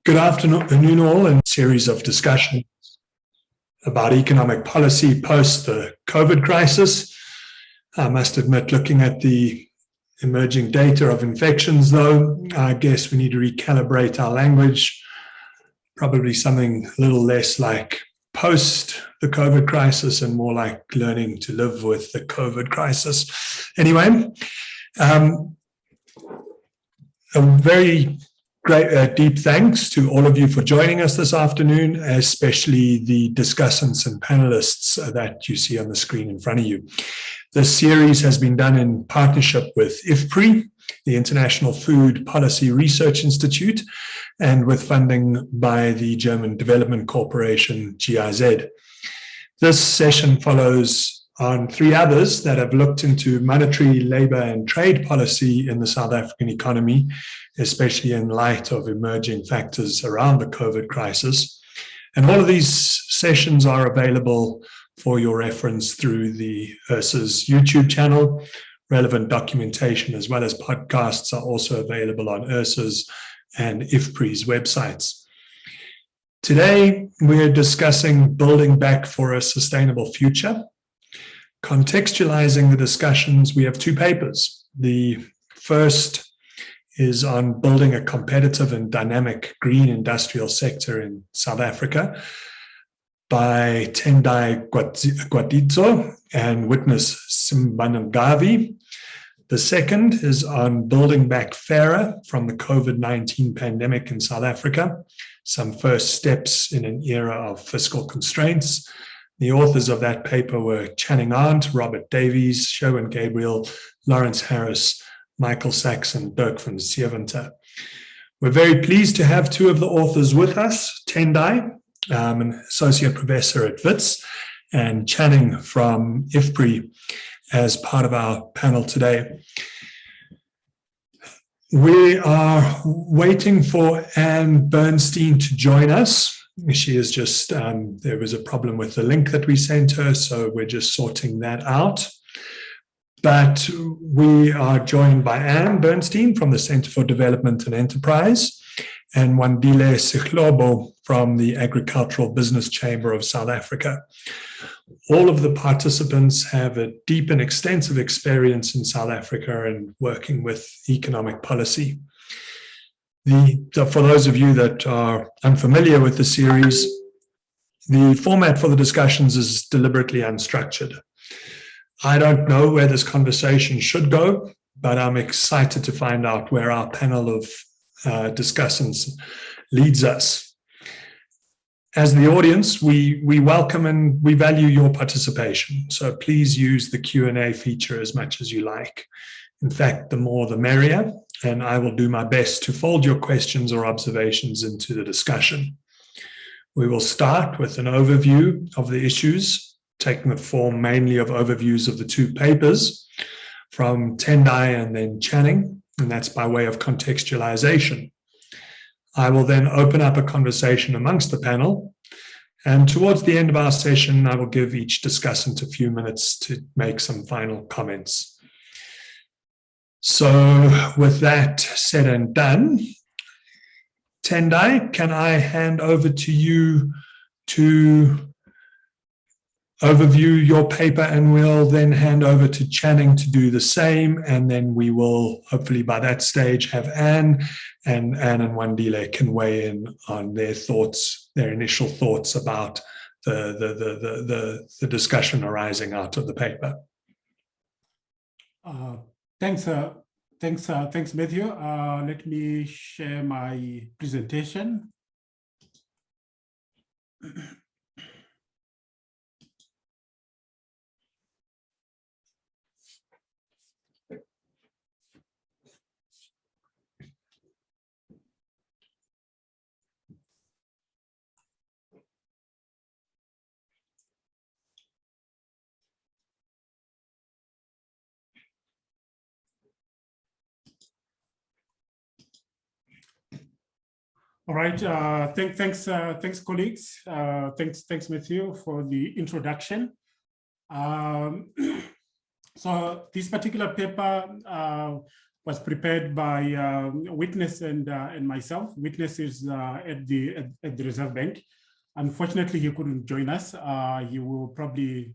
Good afternoon all, in a series of discussions about economic policy post the COVID crisis. I must admit, looking at the emerging data of infections, though, I guess we need to recalibrate our language, probably something a little less like post the COVID crisis and more like learning to live with the COVID crisis. Anyway, a very great deep thanks to all of you for joining us this afternoon, especially the discussants and panelists that you see on the screen in front of you. This series has been done in partnership with IFPRI, the International Food Policy Research Institute, and with funding by the German Development Corporation, GIZ. This session follows on three others that have looked into monetary, labor, and trade policy in the South African economy, especially in light of emerging factors around the COVID crisis. And all of these sessions are available for your reference through the ERSA's YouTube channel. Relevant documentation as well as podcasts are also available on ERSA's and IFPRI's websites. Today, we're discussing building back for a sustainable future. Contextualizing the discussions, we have two papers. The first is on building a competitive and dynamic green industrial sector in South Africa by Tendai Gwatidzo and witness Simbanegavi. The second is on building back fairer from the COVID-19 pandemic in South Africa, some first steps in an era of fiscal constraints. The authors of that paper were Channing Arndt, Robert Davies, Sherwin Gabriel, Laurence Harris, Michael Sachs, and Dirk from Seventer. We're very pleased to have two of the authors with us, Tendai, an associate professor at WITS, and Channing from IFPRI as part of our panel today. We are waiting for Anne Bernstein to join us. She is just, there was a problem with the link that we sent her, so we're just sorting that out. But we are joined by Anne Bernstein from the Center for Development and Enterprise and Wandile Sihlobo from the Agricultural Business Chamber of South Africa. All of the participants have a deep and extensive experience in South Africa and working with economic policy. For those of you that are unfamiliar with the series, the format for the discussions is deliberately unstructured. I don't know where this conversation should go, but I'm excited to find out where our panel of discussants leads us. As the audience, we welcome and we value your participation, so please use the Q&A feature as much as you like. In fact, the more the merrier, and I will do my best to fold your questions or observations into the discussion. We will start with an overview of the issues, taking the form mainly of overviews of the two papers from Tendai and then Channing, and that's by way of contextualization. I will then open up a conversation amongst the panel, and towards the end of our session, I will give each discussant a few minutes to make some final comments. So with that said and done, Tendai, can I hand over to you to overview your paper, and we'll then hand over to Channing to do the same, and then we will hopefully by that stage have Anne and Wandile can weigh in on their thoughts, their initial thoughts about the discussion arising out of the paper. Thanks, Matthew. Let me share my presentation. All right. Thanks, colleagues. Thanks, Matthew, for the introduction. So this particular paper was prepared by Witness and myself. Witness is at the Reserve Bank. Unfortunately, he couldn't join us. He will probably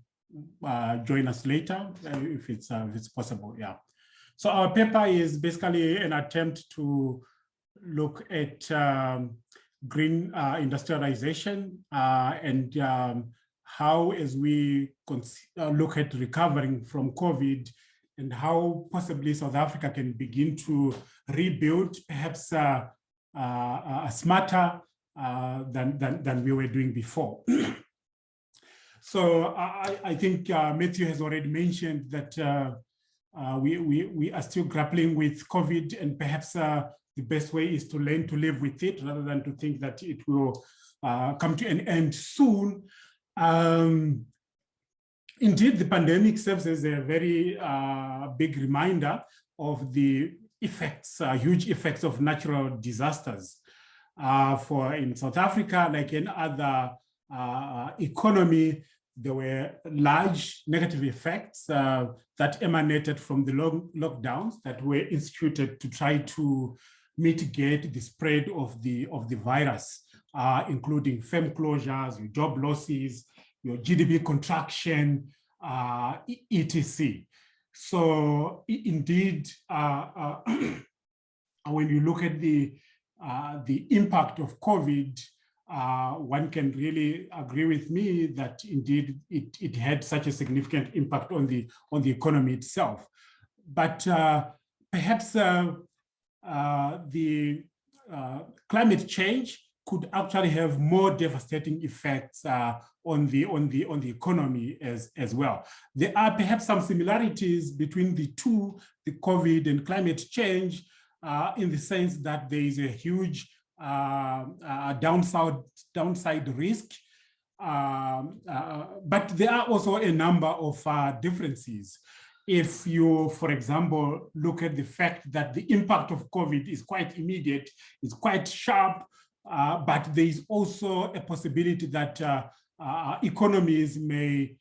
join us later if it's possible. Yeah. So our paper is basically an attempt to look at green industrialization and how, as we look at recovering from COVID, and how possibly South Africa can begin to rebuild, perhaps smarter than we were doing before. So I think Matthew has already mentioned that we are still grappling with COVID, and perhaps the best way is to learn to live with it rather than to think that it will come to an end soon. Indeed, the pandemic serves as a very big reminder of the effects, huge effects of natural disasters. For in South Africa, like in other economy, there were large negative effects that emanated from the lockdowns that were instituted to try to mitigate the spread of the virus, including firm closures, job losses, your GDP contraction, etc. So indeed, when you look at the impact of COVID, one can really agree with me that indeed it had such a significant impact on the economy itself. But perhaps the climate change could actually have more devastating effects on the economy as well. There are perhaps some similarities between the two, the COVID and climate change, in the sense that there is a huge downside risk, but there are also a number of differences. If you, for example, look at the fact that the impact of COVID is quite immediate, it's quite sharp, but there is also a possibility that economies may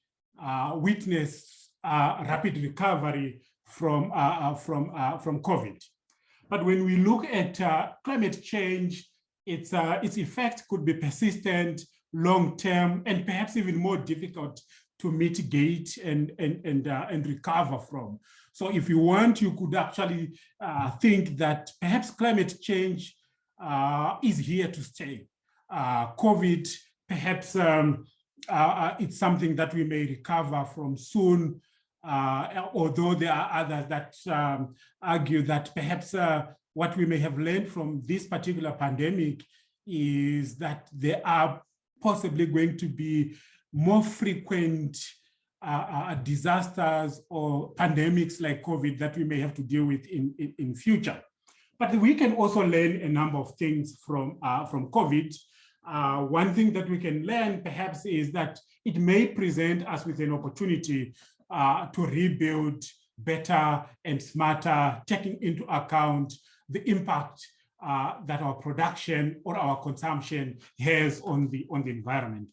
witness rapid recovery from COVID. But when we look at climate change, its effect could be persistent, long-term, and perhaps even more difficult to mitigate and recover from. So if you want, you could actually think that perhaps climate change is here to stay. COVID, perhaps it's something that we may recover from soon, although there are others that argue that perhaps what we may have learned from this particular pandemic is that there are possibly going to be more frequent disasters or pandemics like COVID that we may have to deal with in future. But we can also learn a number of things from COVID. One thing that we can learn perhaps is that it may present us with an opportunity to rebuild better and smarter, taking into account the impact that our production or our consumption has on the environment.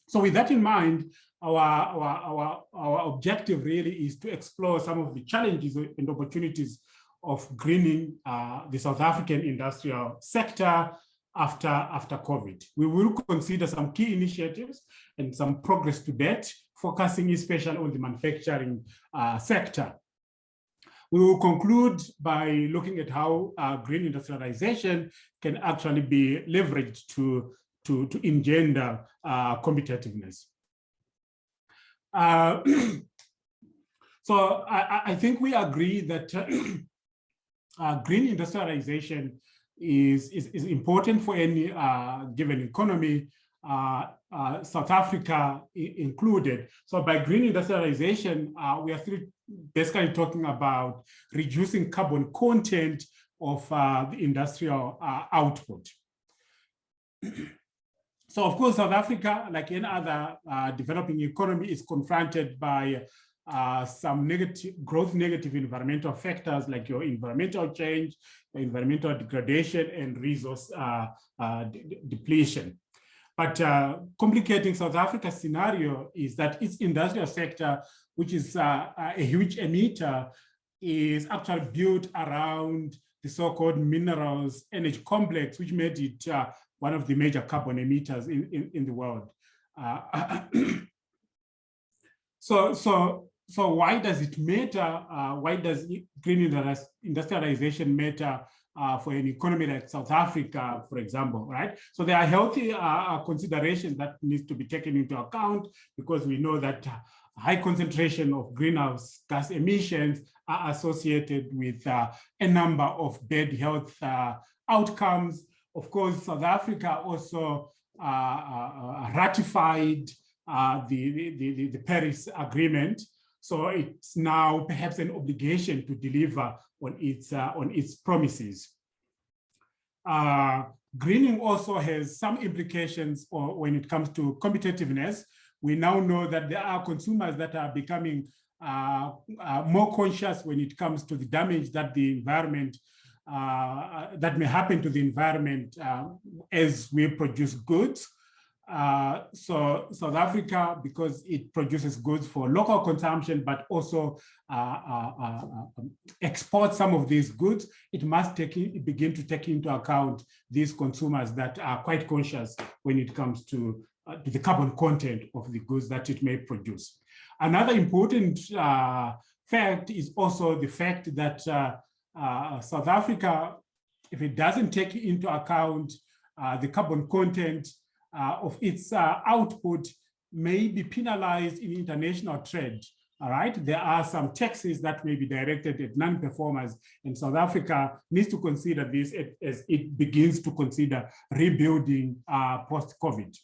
So with that in mind, our objective really is to explore some of the challenges and opportunities of greening the South African industrial sector after COVID. We will consider some key initiatives and some progress to date, focusing especially on the manufacturing sector. We will conclude by looking at how green industrialization can actually be leveraged to engender competitiveness. So I think we agree that green industrialization is important for any given economy, South Africa included. So by green industrialization, we are basically talking about reducing carbon content of the industrial output. So of course, South Africa, like any other developing economy, is confronted by some negative environmental factors like your environmental change, environmental degradation, and resource depletion. But complicating South Africa's scenario is that its industrial sector, which is a huge emitter, is actually built around the so-called minerals energy complex, which made it one of the major carbon emitters in the world. So why does it matter? Why does green industrialization matter for an economy like South Africa, for example, right? So there are healthy considerations that needs to be taken into account, because we know that high concentration of greenhouse gas emissions are associated with a number of bad health outcomes. Of course, South Africa also ratified the Paris Agreement. So it's now perhaps an obligation to deliver on its promises. Greening also has some implications when it comes to competitiveness. We now know that there are consumers that are becoming more conscious when it comes to the damage that the environment that may happen to the environment as we produce goods. So South Africa, because it produces goods for local consumption, but also exports some of these goods, it must begin to take into account these consumers that are quite conscious when it comes to the carbon content of the goods that it may produce. Another important fact is also the fact that South Africa, if it doesn't take into account the carbon content of its output, may be penalized in international trade. All right, there are some taxes that may be directed at non-performers, and South Africa needs to consider this as it begins to consider rebuilding post-COVID.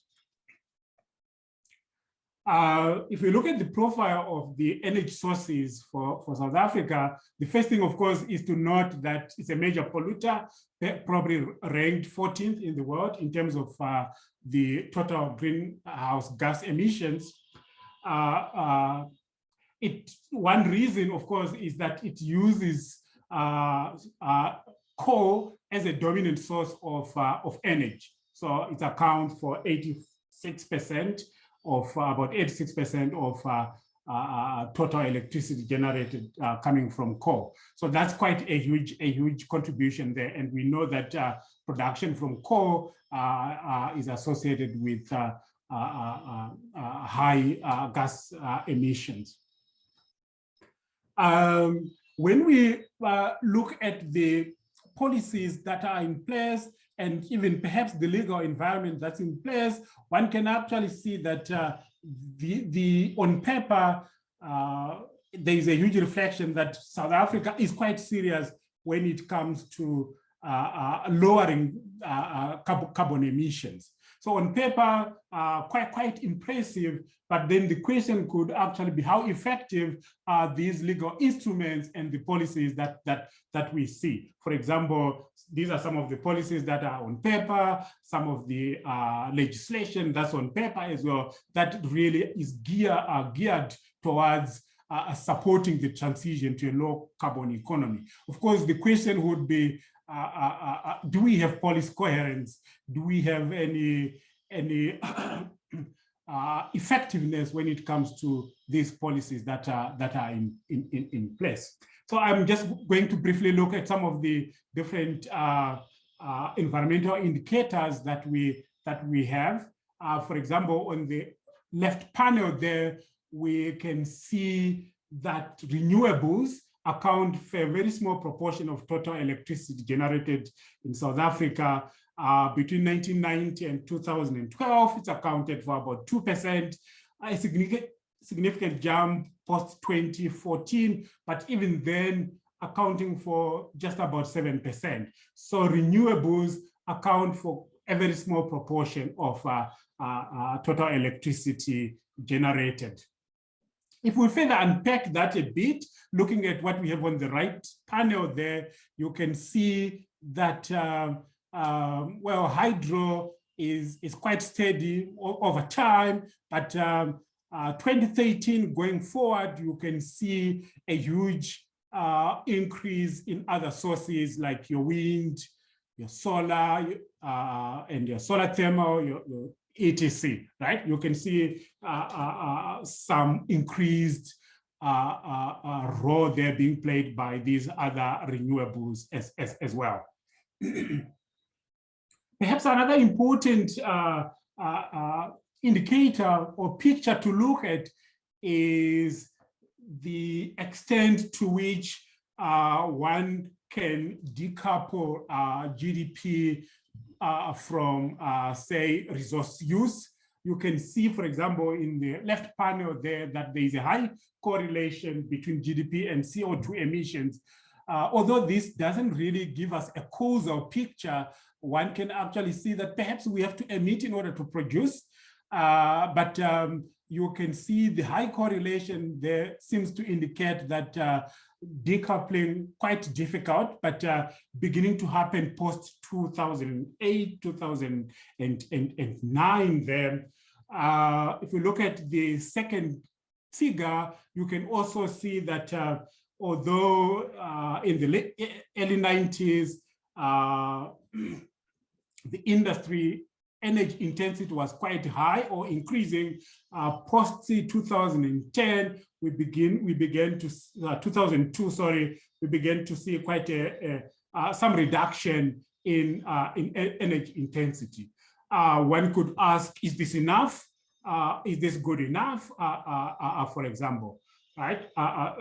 If we look at the profile of the energy sources for South Africa, the first thing, of course, is to note that it's a major polluter, probably ranked 14th in the world in terms of the total greenhouse gas emissions. One reason, of course, is that it uses coal as a dominant source of energy. So it accounts for 86%. Of about 86% of total electricity generated coming from coal. So that's quite a huge contribution there. And we know that production from coal is associated with high gas emissions. When we look at the policies that are in place, and even perhaps the legal environment that's in place, one can actually see that on paper, there is a huge reflection that South Africa is quite serious when it comes to lowering carbon emissions. So on paper, quite impressive, but then the question could actually be how effective are these legal instruments and the policies that we see. For example, these are some of the policies that are on paper, some of the legislation that's on paper as well, that really is geared towards supporting the transition to a low carbon economy. Of course, the question would be, do we have policy coherence? Do we have any effectiveness when it comes to these policies that are in place? So I'm just going to briefly look at some of the different environmental indicators that we have. For example, on the left panel there, we can see that renewables account for a very small proportion of total electricity generated in South Africa. Between 1990 and 2012, it's accounted for about 2%, a significant jump post-2014, but even then accounting for just about 7%. So renewables account for a very small proportion of total electricity generated. If we further unpack that a bit, looking at what we have on the right panel there, you can see that well, hydro is quite steady over time, but 2013 going forward, you can see a huge increase in other sources like your wind, your solar, and your solar thermal, your etc. Right? You can see some increased role there being played by these other renewables as well. Perhaps another important indicator or picture to look at is the extent to which one can decouple GDP from, say, resource use. You can see, for example, in the left panel there that there is a high correlation between GDP and CO2 emissions. Although this doesn't really give us a causal picture, one can actually see that perhaps we have to emit in order to produce. But you can see the high correlation there seems to indicate that decoupling quite difficult, but beginning to happen post 2008, 2009 there. If you look at the second figure, you can also see that although in the early 90s, the industry energy intensity was quite high or increasing. Post 2010, we began to 2002. Sorry, we began to see quite some reduction in energy intensity. One could ask, is this enough? Is this good enough? For example, right?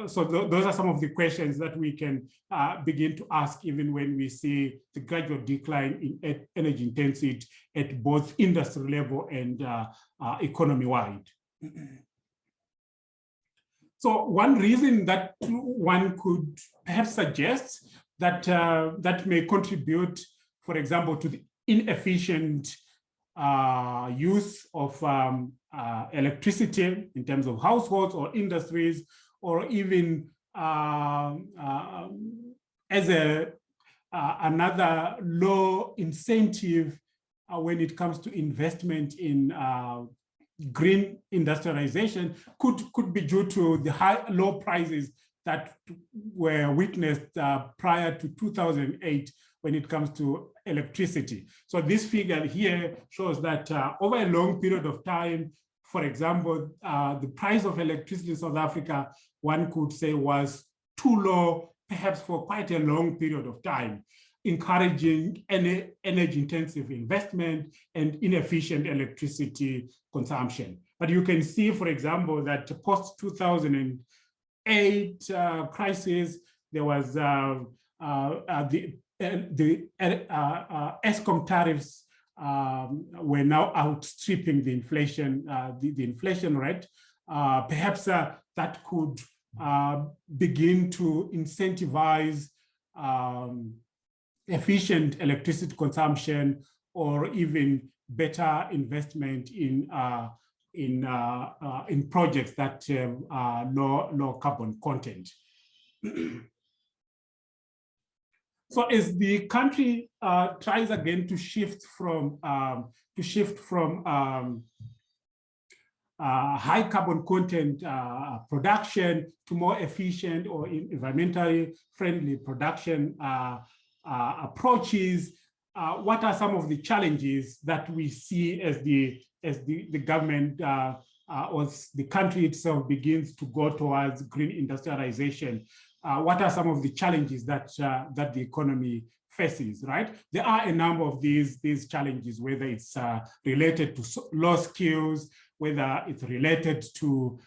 So those are some of the questions that we can begin to ask even when we see the gradual decline in energy intensity at both industry level and economy-wide. So one reason that one could perhaps suggest that that may contribute, for example, to the inefficient use of electricity in terms of households or industries, or even as another low incentive when it comes to investment in green industrialization, could be due to the low prices that were witnessed prior to 2008 when it comes to electricity. So this figure here shows that over a long period of time, for example, the price of electricity in South Africa, one could say, was too low, perhaps for quite a long period of time, encouraging energy-intensive investment and inefficient electricity consumption. But you can see, for example, that post-2008 crisis, there was the ESCOM tariffs were now outstripping the inflation, the inflation rate. Perhaps that could begin to incentivize efficient electricity consumption, or even better investment in projects that have low carbon content. So as the country tries again to shift from high carbon content production to more efficient or environmentally friendly production approaches, what are some of the challenges that we see as the government or the country itself begins to go towards green industrialization? What are some of the challenges that the economy faces, right? There are a number of these challenges, whether it's related to low skills, whether it's related to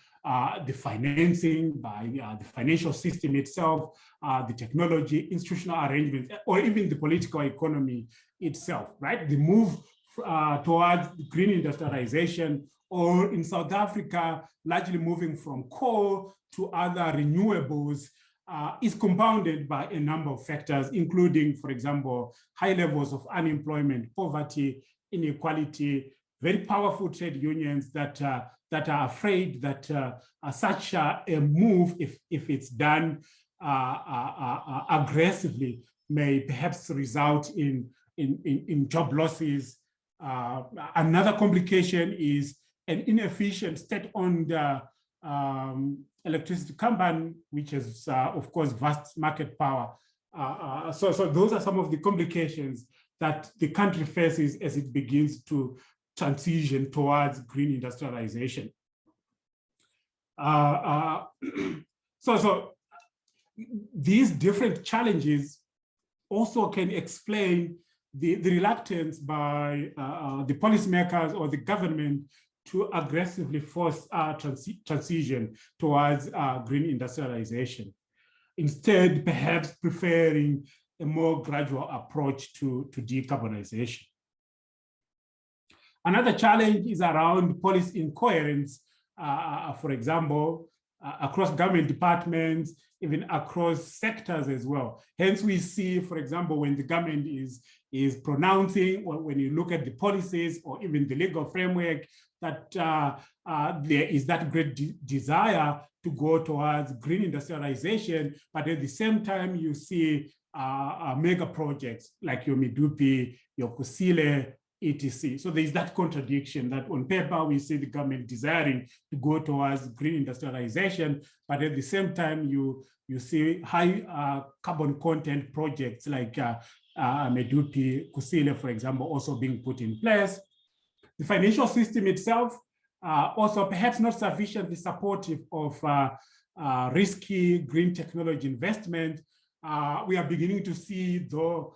the financing by the financial system itself, the technology, institutional arrangements, or even the political economy itself, right? The move towards green industrialization, or in South Africa, largely moving from coal to other renewables, is compounded by a number of factors, including, for example, high levels of unemployment, poverty, inequality, very powerful trade unions that are afraid that such a move, if it's done aggressively, may perhaps result in job losses. Another complication is an inefficient state-owned electricity company, which has, of course, vast market power. So those are some of the complications that the country faces as it begins to transition towards green industrialization. So these different challenges also can explain the reluctance by the policymakers or the government to aggressively force transition towards green industrialization. Instead, perhaps preferring a more gradual approach to decarbonization. Another challenge is around policy incoherence, for example, across government departments, even across sectors as well. Hence, we see, for example, when the government is pronouncing, or when you look at the policies or even the legal framework, that there is that great desire to go towards green industrialization, but at the same time, you see mega projects like your Medupi, your Kusile, etc. So there's that contradiction that on paper, we see the government desiring to go towards green industrialization, but at the same time, you see high carbon content projects like Medupi, Kusile, for example, also being put in place. The financial system itself also perhaps not sufficiently supportive of risky green technology investment. We are beginning to see though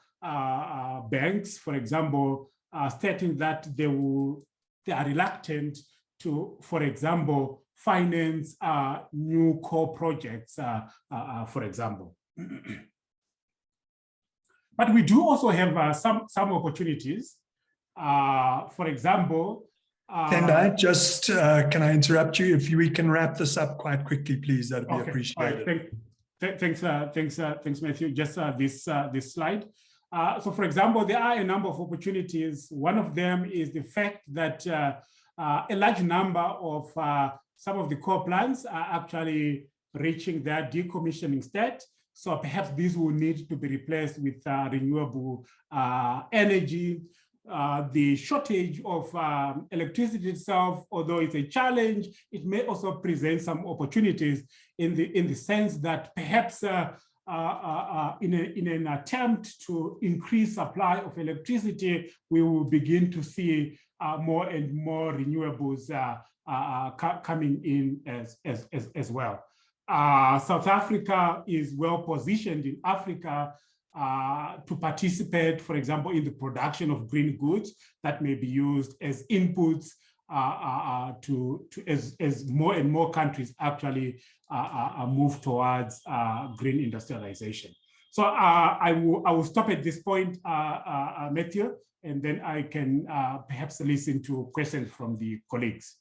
banks, for example, stating that they are reluctant to, for example, finance new core projects, for example. But we do also have some opportunities. For example, Tendai, just can I interrupt you? If we can wrap this up quite quickly, please, that'd be appreciated. Right. Thanks, Matthew. Just this slide. So, for example, there are a number of opportunities. One of them is the fact that a large number of some of the core plants are actually reaching their decommissioning state. So perhaps these will need to be replaced with renewable energy. The shortage of electricity itself, although it's a challenge, it may also present some opportunities in the sense that perhaps in an attempt to increase supply of electricity, we will begin to see more and more renewables coming in as well. South Africa is well positioned in Africa to participate, for example, in the production of green goods that may be used as inputs as more and more countries actually move towards green industrialization. So I will stop at this point, Matthew, and then I can perhaps listen to questions from the colleagues.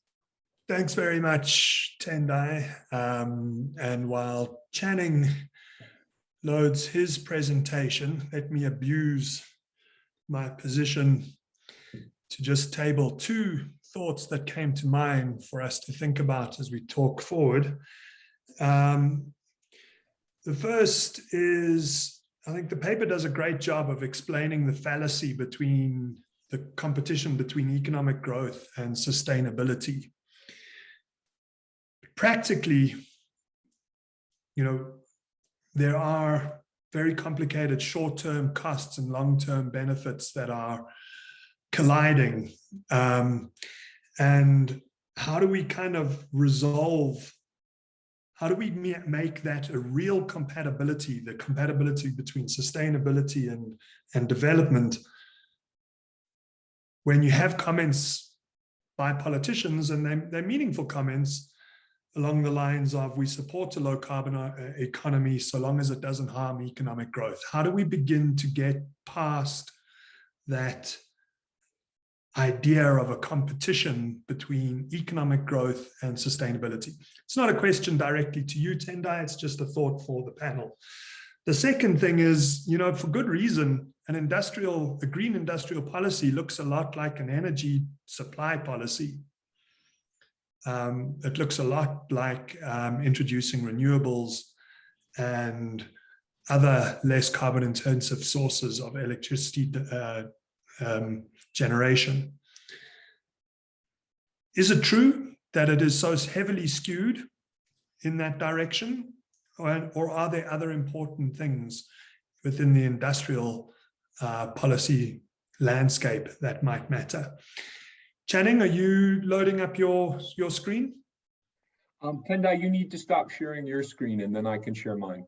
Thanks very much, Tendai. And while Channing loads his presentation, let me abuse my position to just table two thoughts that came to mind for us to think about as we talk forward. The first is, I think the paper does a great job of explaining the fallacy between the competition between economic growth and sustainability. Practically, there are very complicated short-term costs and long-term benefits that are colliding. And how do we kind of resolve, how do we make that a real compatibility, the compatibility between sustainability and development, when you have comments by politicians, and they're meaningful comments, along the lines of, we support a low carbon economy so long as it doesn't harm economic growth. How do we begin to get past that idea of a competition between economic growth and sustainability? It's not a question directly to you, Tendai, it's just a thought for the panel. The second thing is, for good reason, a green industrial policy looks a lot like an energy supply policy. It looks a lot like introducing renewables and other less carbon intensive sources of electricity generation. Is it true that it is so heavily skewed in that direction? Or are there other important things within the industrial policy landscape that might matter? Channing, are you loading up your screen? Tendai, you need to stop sharing your screen and then I can share mine.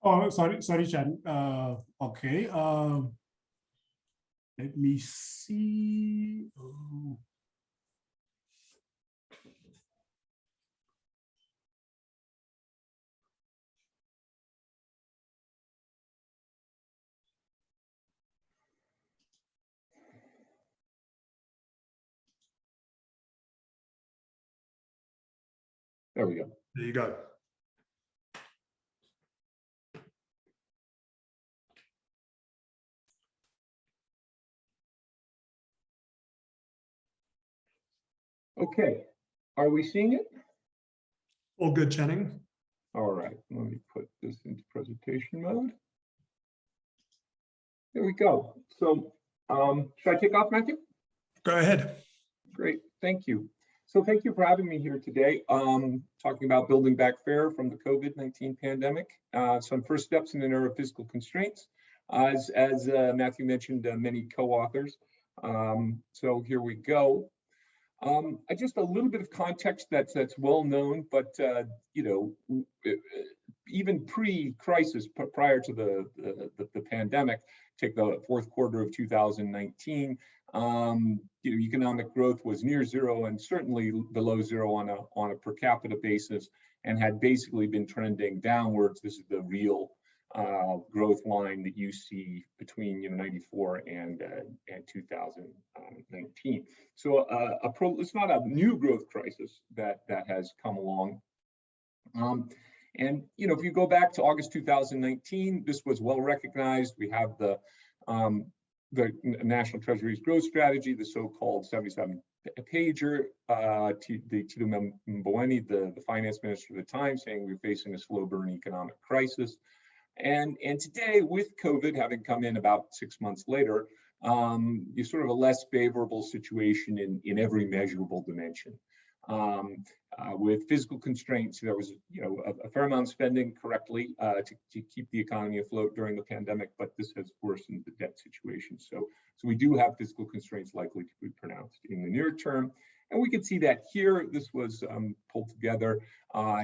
Oh, sorry, Chan. Okay. Let me see. Oh. There we go. There you go. Okay, are we seeing it? All good, Channing. All right, let me put this into presentation mode. There we go. So should I take off, Matthew? Go ahead. Great, thank you. So thank you for having me here today, talking about building back fair from the COVID-19 pandemic. Some first steps in an era of fiscal constraints. As Matthew mentioned, many co-authors. So here we go. Just a little bit of context that's well known, but you know, even pre-crisis, prior to the pandemic, take the fourth quarter of 2019, you know, economic growth was near zero and certainly below zero on a per capita basis, and had basically been trending downwards. This is the real growth line that you see between 94 and 2019. So it's not a new growth crisis that has come along. And you know, if you go back to August 2019, this was well recognized. We have the National Treasury's growth strategy, the so-called 77-pager, Gwatidzo, the finance minister at the time, saying we were facing a slow burn economic crisis. And today, with COVID having come in about 6 months later, you're sort of a less favorable situation in every measurable dimension. With fiscal constraints, there was a fair amount of spending correctly to keep the economy afloat during the pandemic, but this has worsened the debt situation. So we do have fiscal constraints likely to be pronounced in the near term. And we can see that here. This was pulled together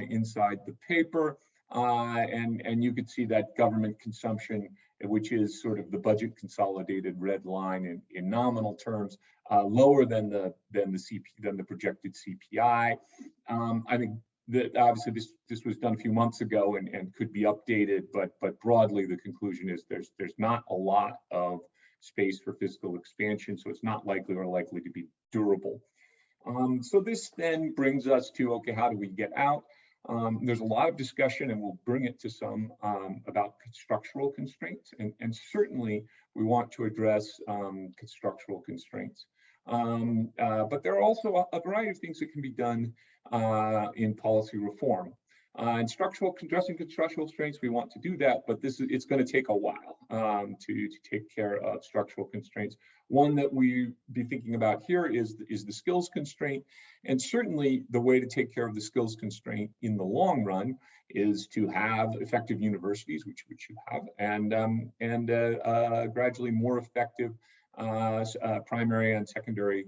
inside the paper. And you could see that government consumption, which is sort of the budget consolidated red line in nominal terms, lower than the projected CPI. I think that obviously this was done a few months ago and could be updated, but broadly the conclusion is there's not a lot of space for fiscal expansion, so it's not likely to be durable. So this then brings us to, okay, how do we get out? There's a lot of discussion, and we'll bring it to some about structural constraints, and certainly we want to address structural constraints. But there are also a variety of things that can be done in policy reform. And addressing structural constraints, we want to do that, but it's going to take a while to take care of structural constraints. One that we be thinking about here is the skills constraint, and certainly the way to take care of the skills constraint in the long run is to have effective universities, which you have, and gradually more effective primary and secondary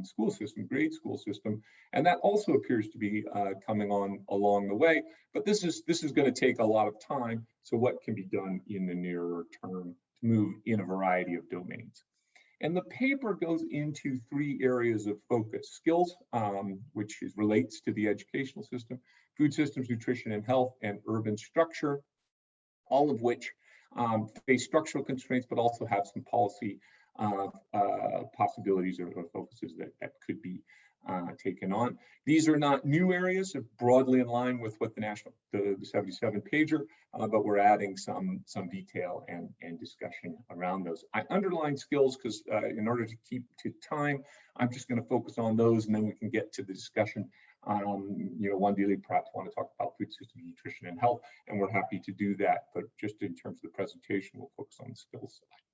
school system, grade school system, and that also appears to be coming on along the way. But this is going to take a lot of time. So what can be done in the nearer term to move in a variety of domains? And the paper goes into 3 areas of focus: skills, which relates to the educational system, food systems, nutrition and health, and urban structure, all of which face structural constraints, but also have some policy possibilities or focuses that could be taken on. These are not new areas, they're broadly in line with what the 77-pager, but we're adding some detail and discussion around those. I underline skills because in order to keep to time, I'm just going to focus on those, and then we can get to the discussion. Wandili perhaps want to talk about food systems, nutrition, and health, and we're happy to do that. But just in terms of the presentation, we'll focus on the skills side.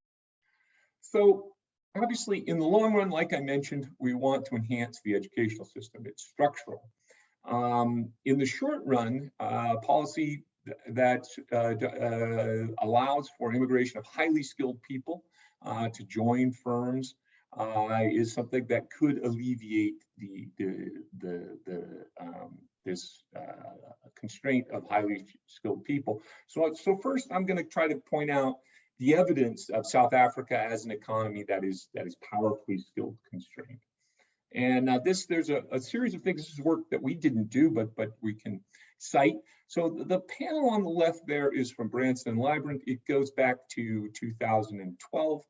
So obviously, in the long run, like I mentioned, we want to enhance the educational system. It's structural. In the short run, policy that allows for immigration of highly skilled people to join firms is something that could alleviate this constraint of highly skilled people. So first, I'm going to try to point out the evidence of South Africa as an economy that is powerfully skilled constrained. And there's a series of things. This is work that we didn't do, but we can cite. So the panel on the left there is from Branson and Librand. It goes back to 2012.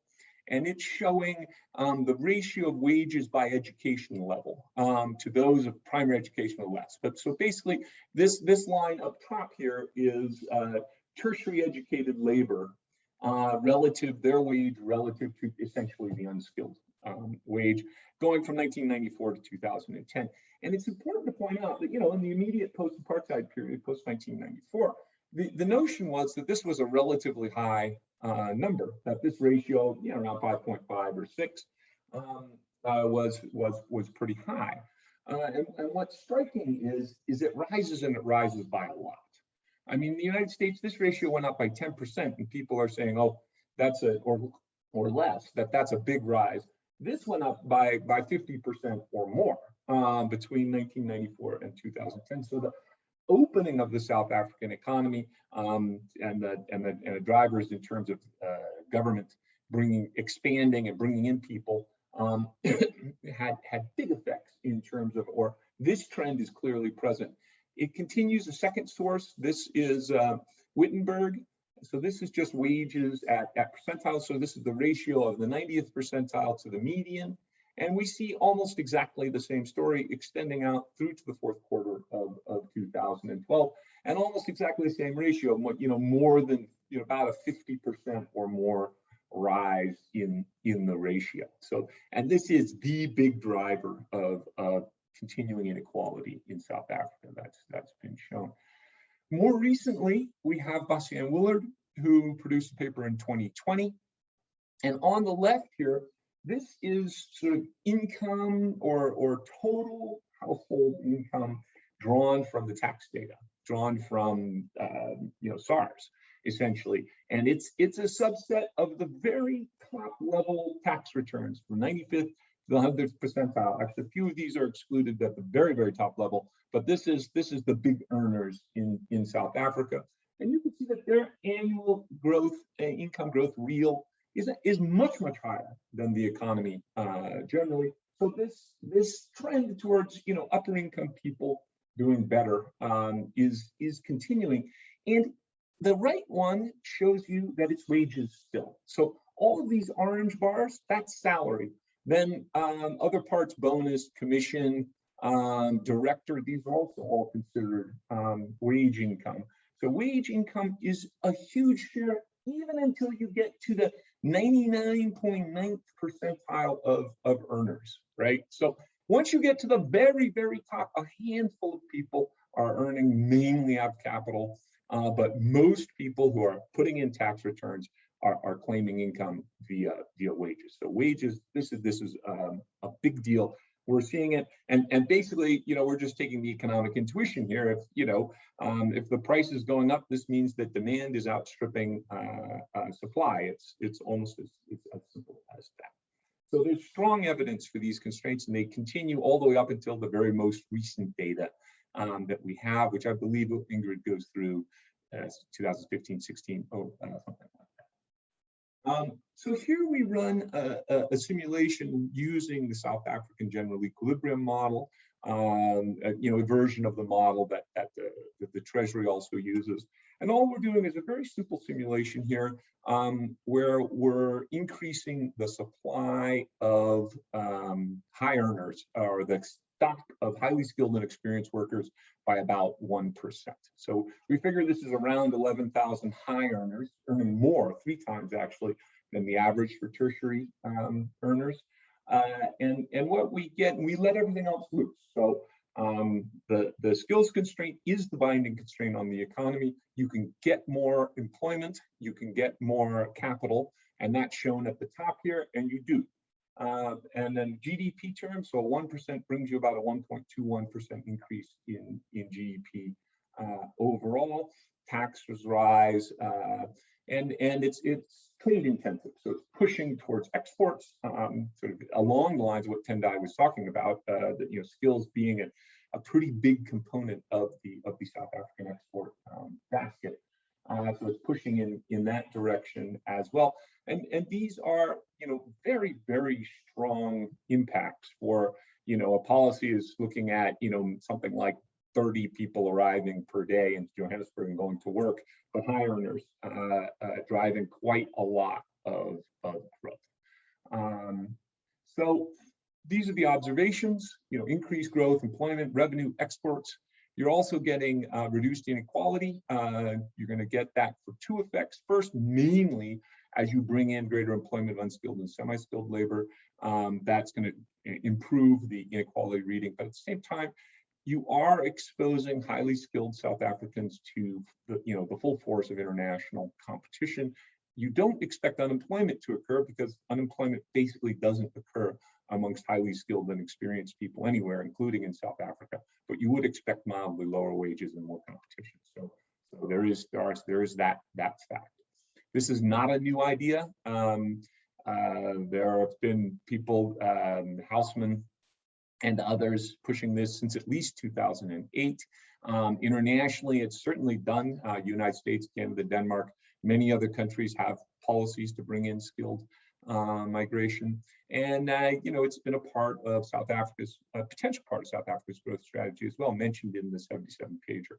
And it's showing the ratio of wages by education level to those of primary education or less. But so basically, this line up top here is tertiary educated labor relative, their wage relative to essentially the unskilled wage, going from 1994 to 2010. And it's important to point out that, in the immediate post-apartheid period, post-1994, the notion was that this was a relatively high number, that this ratio, around 5.5 or 6, was pretty high. And what's striking is it rises, and it rises by a lot. I mean, in the United States, this ratio went up by 10%, and people are saying, oh, that's or less, that's a big rise. This went up by 50% or more between 1994 and 2010. So the opening of the South African economy and the drivers in terms of government expanding and bringing in people had big effects in terms of, or this trend is clearly present. It continues. A second source, this is Wittenberg. So this is just wages at percentile. So this is the ratio of the 90th percentile to the median. And we see almost exactly the same story extending out through to the fourth quarter of 2012, and almost exactly the same ratio, more than about a 50% or more rise in the ratio. So, and this is the big driver of continuing inequality in South Africa. That's been shown. More recently, we have Bastian Willard, who produced a paper in 2020, and on the left here, this is sort of income or total household income drawn from the tax data, drawn from SARS, essentially. And it's a subset of the very top level tax returns from 95th to the 100th percentile. Actually, a few of these are excluded at the very, very top level, but this is the big earners in South Africa. And you can see that their annual growth, income growth, real, is much, much higher than the economy generally. So this trend towards upper income people doing better is continuing. And the right one shows you that it's wages still. So all of these orange bars, that's salary. Then other parts, bonus, commission, director, these are also all considered wage income. So wage income is a huge share, even until you get to the 99.9th percentile of earners, right? So once you get to the very, very top, a handful of people are earning mainly out of capital, but most people who are putting in tax returns are claiming income via wages. So wages, this is a big deal. We're seeing it, and basically, we're just taking the economic intuition here. If the price is going up, this means that demand is outstripping supply. It's almost as simple as that. So there's strong evidence for these constraints, and they continue all the way up until the very most recent data that we have, which I believe Ingrid goes through 2015, 16, something like that. So here we run a simulation using the South African General Equilibrium Model, a version of the model that the Treasury also uses. And all we're doing is a very simple simulation here where we're increasing the supply of high earners, or the stock of highly skilled and experienced workers, by about 1%. So we figure this is around 11,000 high earners, earning more, 3 times actually, than the average for tertiary earners. And what we get, and we let everything else loose. So the skills constraint is the binding constraint on the economy. You can get more employment, you can get more capital, and that's shown at the top here, and you do. And then GDP terms, so 1% brings you about a 1.21% increase in GDP overall. Taxes rise, and it's trade intensive, so it's pushing towards exports, sort of along the lines of what Tendai was talking about, that skills being a pretty big component of the South African export basket. So it's pushing in that direction as well. And these are, very, very strong impacts for, a policy is looking at, something like 30 people arriving per day in Johannesburg and going to work, but high earners driving quite a lot of growth. So these are the observations, increased growth, employment, revenue, exports. You're also getting reduced inequality. You're going to get that for two effects. First, mainly as you bring in greater employment of unskilled and semi-skilled labor, that's going to improve the inequality reading. But at the same time, you are exposing highly skilled South Africans to the full force of international competition. You don't expect unemployment to occur because unemployment basically doesn't occur amongst highly skilled and experienced people anywhere, including in South Africa. But you would expect mildly lower wages and more competition. So there is that fact. This is not a new idea. There have been people, Houseman and others, pushing this since at least 2008. Internationally, it's certainly done. United States, Canada, Denmark, many other countries have policies to bring in skilled migration. And, it's been a part of South Africa's, a potential part of South Africa's growth strategy as well, mentioned in the 77-pager.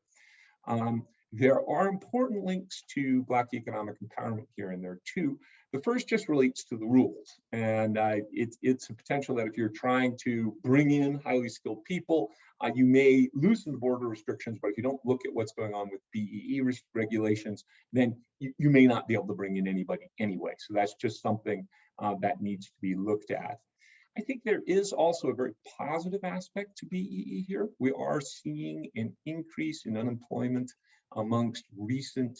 There are important links to Black economic empowerment here and there too. The first just relates to the rules. And it's a potential that if you're trying to bring in highly skilled people, you may loosen the border restrictions, but if you don't look at what's going on with BEE regulations, then you may not be able to bring in anybody anyway. So that's just something that needs to be looked at. I think there is also a very positive aspect to BEE here. We are seeing an increase in unemployment amongst recent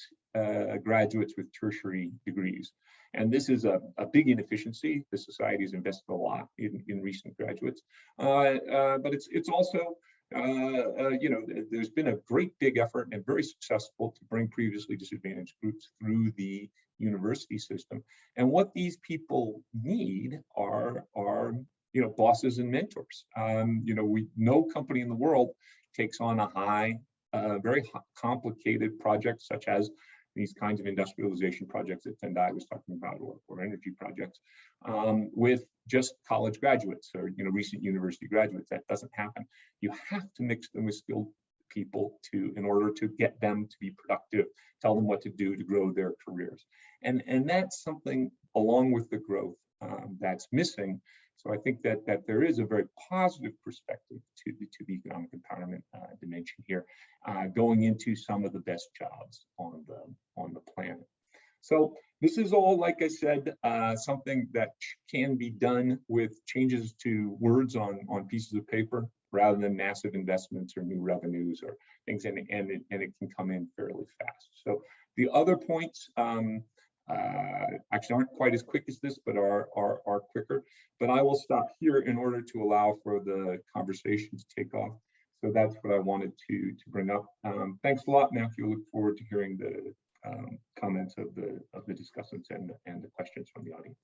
graduates with tertiary degrees. And this is a big inefficiency. The society has invested a lot in recent graduates. But it's also, there's been a great big effort and very successful to bring previously disadvantaged groups through the university system. And what these people need are bosses and mentors. No company in the world takes on a very complicated project such as these kinds of industrialization projects that Tendai was talking about, or energy projects, with just college graduates or recent university graduates. That doesn't happen. You have to mix them with skilled people in order to get them to be productive, tell them what to do to grow their careers. And that's something, along with the growth, that's missing. So I think that there is a very positive perspective to the economic empowerment dimension here, going into some of the best jobs on the planet. So this is all, like I said, something that can be done with changes to words on pieces of paper rather than massive investments or new revenues or things, and it can come in fairly fast. So the other points actually aren't quite as quick as this, but are quicker. But I will stop here in order to allow for the conversation to take off. So that's what I wanted to bring up. Thanks a lot, Matthew. Look forward to hearing the comments of the discussants and the questions from the audience.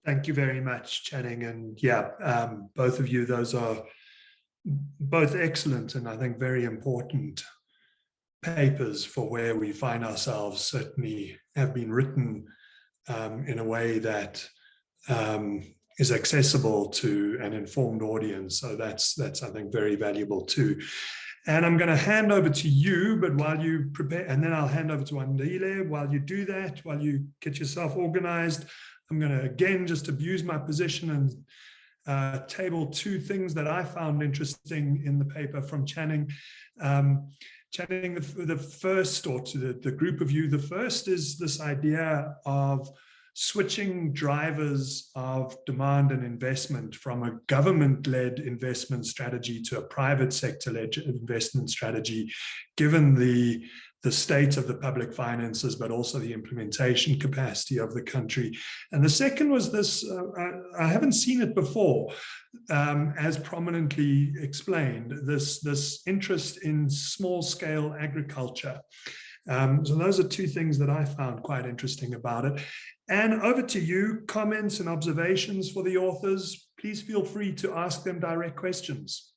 Thank you very much, Channing. And yeah, both of you, those are both excellent and I think very important papers for where we find ourselves. Certainly have been written in a way that is accessible to an informed audience. So that's I think very valuable too. And I'm going to hand over to you, but while you prepare, and then I'll hand over to Andile. While you do that, while you get yourself organized, I'm going to again just abuse my position and table two things that I found interesting in the paper from Channing. Channing, the first, or to the group of you, the first is this idea of switching drivers of demand and investment from a government-led investment strategy to a private sector-led investment strategy, given the state of the public finances, but also the implementation capacity of the country. And the second was this, I haven't seen it before, as prominently explained, this interest in small-scale agriculture. So those are two things that I found quite interesting about it. And over to you, comments and observations for the authors. Please feel free to ask them direct questions.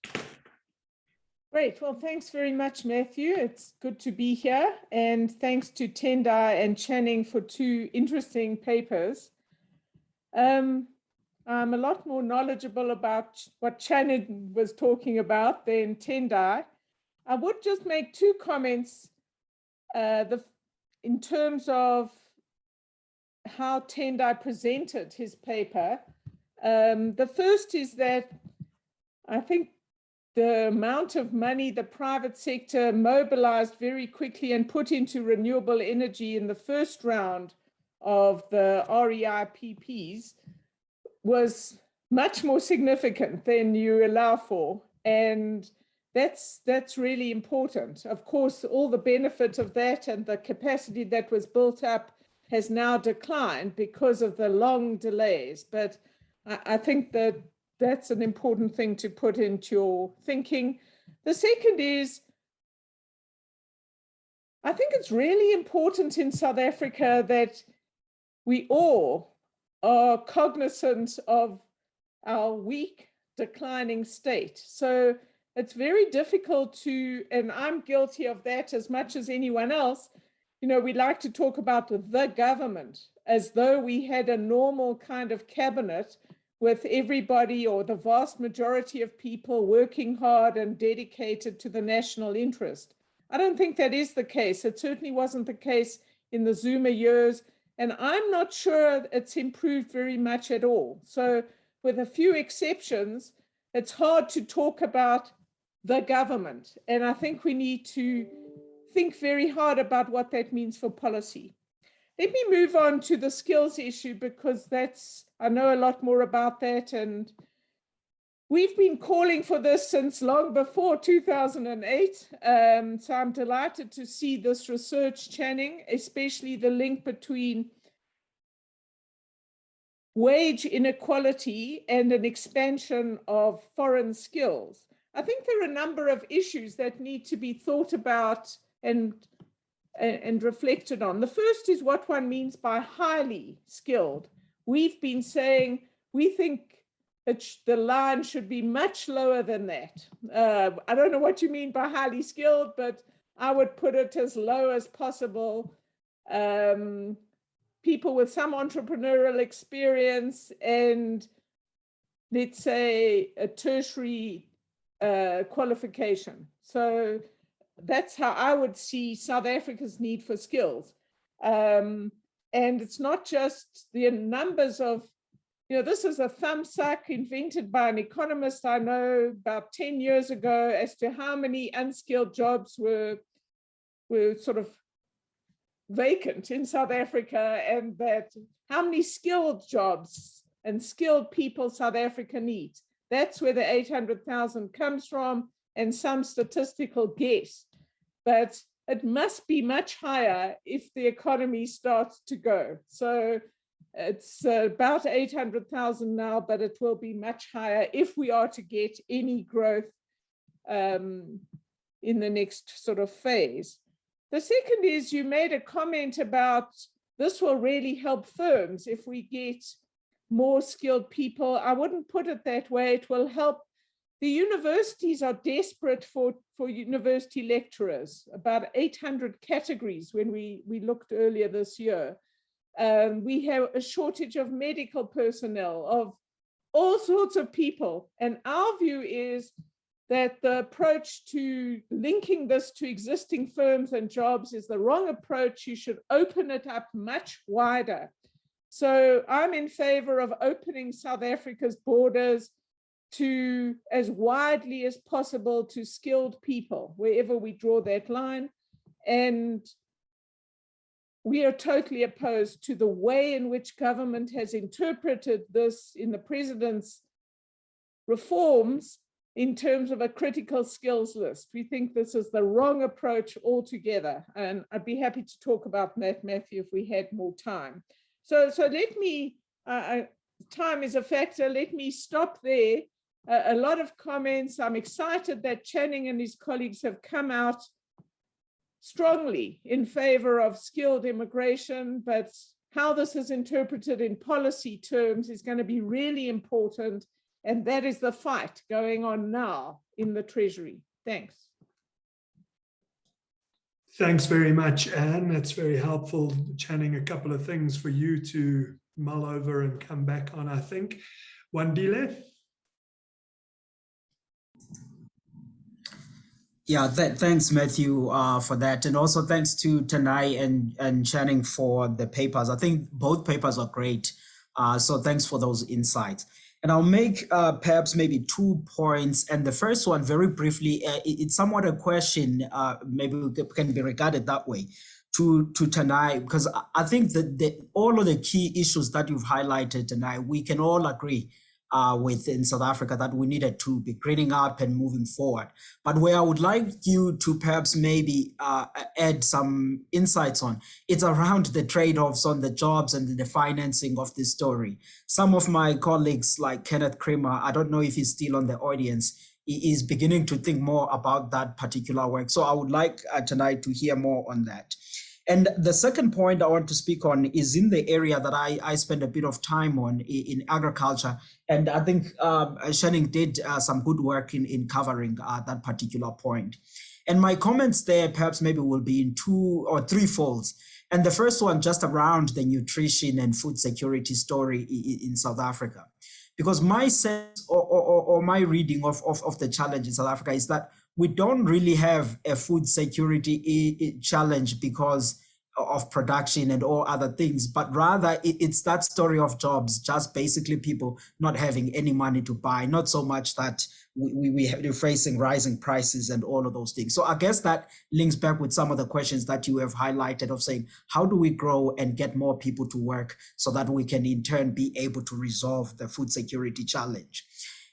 Great. Well, thanks very much, Matthew. It's good to be here. And thanks to Tendai and Channing for two interesting papers. I'm a lot more knowledgeable about what Channing was talking about than Tendai. I would just make two comments in terms of how Tendai presented his paper. The first is that I think the amount of money the private sector mobilized very quickly and put into renewable energy in the first round of the REIPPs was much more significant than you allow for. And that's really important. Of course, all the benefit of that and the capacity that was built up has now declined because of the long delays. But I think that that's an important thing to put into your thinking. The second is, I think it's really important in South Africa that we all are cognizant of our weak, declining state. So it's very difficult to, and I'm guilty of that as much as anyone else, you know, we like to talk about the government as though we had a normal kind of cabinet with everybody or the vast majority of people working hard and dedicated to the national interest. I don't think that is the case. It certainly wasn't the case in the Zuma years, and I'm not sure it's improved very much at all. So with a few exceptions, it's hard to talk about the government. And I think we need to think very hard about what that means for policy. Let me move on to the skills issue, because I know a lot more about that. And we've been calling for this since long before 2008. So I'm delighted to see this research, Channing, especially the link between wage inequality and an expansion of foreign skills. I think there are a number of issues that need to be thought about and reflected on. The first is what one means by highly skilled. We've been saying we think that the line should be much lower than that. I don't know what you mean by highly skilled, but I would put it as low as possible. People with some entrepreneurial experience and, let's say, a tertiary qualification. So that's how I would see South Africa's need for skills. And it's not just the numbers of, you know, this is a thumbsuck invented by an economist I know about 10 years ago as to how many unskilled jobs were sort of vacant in South Africa, and that how many skilled jobs and skilled people South Africa needs. That's where the 800,000 comes from, and some statistical guess. But it must be much higher if the economy starts to go. So it's about 800,000 now, but it will be much higher if we are to get any growth in the next sort of phase. The second is, you made a comment about this will really help firms if we get more skilled people. I wouldn't put it that way. It will help. The universities are desperate for university lecturers, about 800 categories when we looked earlier this year. We have a shortage of medical personnel, of all sorts of people. And our view is that the approach to linking this to existing firms and jobs is the wrong approach. You should open it up much wider. So I'm in favor of opening South Africa's borders to as widely as possible to skilled people, wherever we draw that line. And we are totally opposed to the way in which government has interpreted this in the president's reforms in terms of a critical skills list. We think this is the wrong approach altogether. And I'd be happy to talk about that, Matthew, if we had more time. So let me, time is a factor, let me stop there. A lot of comments. I'm excited that Channing and his colleagues have come out strongly in favor of skilled immigration, but how this is interpreted in policy terms is going to be really important. And that is the fight going on now in the Treasury. Thanks. Thanks very much, Anne. That's very helpful. Channing, a couple of things for you to mull over and come back on, I think. Wandile? Yeah, thanks, Matthew, for that. And also thanks to Tendai and Channing for the papers. I think both papers are great. So thanks for those insights. And I'll make perhaps maybe 2 points. And the first one, very briefly, it's somewhat a question, maybe it can be regarded that way, to Tendai, because I think that all of the key issues that you've highlighted tonight, we can all agree with in South Africa that we needed to be greening up and moving forward. But where I would like you to perhaps maybe add some insights on, it's around the trade-offs on the jobs and the financing of this story. Some of my colleagues like Kenneth Kramer, I don't know if he's still on the audience, he is beginning to think more about that particular work. So I would like tonight to hear more on that. And the second point I want to speak on is in the area that I spend a bit of time on in agriculture. And I think Channing did some good work in covering that particular point. And my comments there perhaps maybe will be in 2 or 3 folds. And the first one just around the nutrition and food security story in South Africa. Because my sense or my reading of the challenge in South Africa is that we don't really have a food security challenge because of production and all other things, but rather it's that story of jobs, just basically people not having any money to buy, not so much that we're facing rising prices and all of those things. So I guess that links back with some of the questions that you have highlighted of saying, how do we grow and get more people to work so that we can in turn be able to resolve the food security challenge?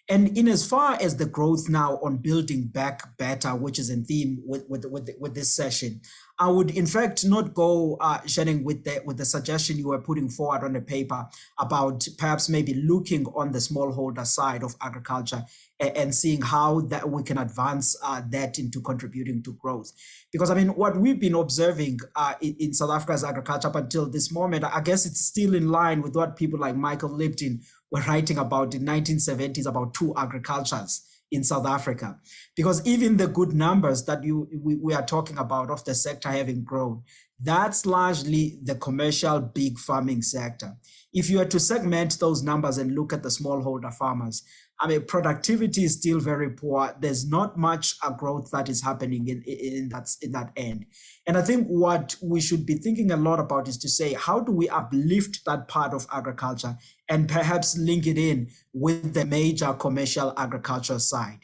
And in as far as the growth now on building back better, which is in theme with this session, I would in fact not go Channing with the suggestion you were putting forward on the paper about perhaps maybe looking on the smallholder side of agriculture and seeing how that we can advance that into contributing to growth. Because I mean, what we've been observing in South Africa's agriculture up until this moment, I guess it's still in line with what people like Michael Lipton were writing about in 1970s about 2 agricultures in South Africa. Because even the good numbers that we are talking about of the sector having grown, that's largely the commercial big farming sector. If you were to segment those numbers and look at the smallholder farmers, I mean, productivity is still very poor. There's not much growth that is happening in that end. And I think what we should be thinking a lot about is to say, how do we uplift that part of agriculture and perhaps link it in with the major commercial agriculture side?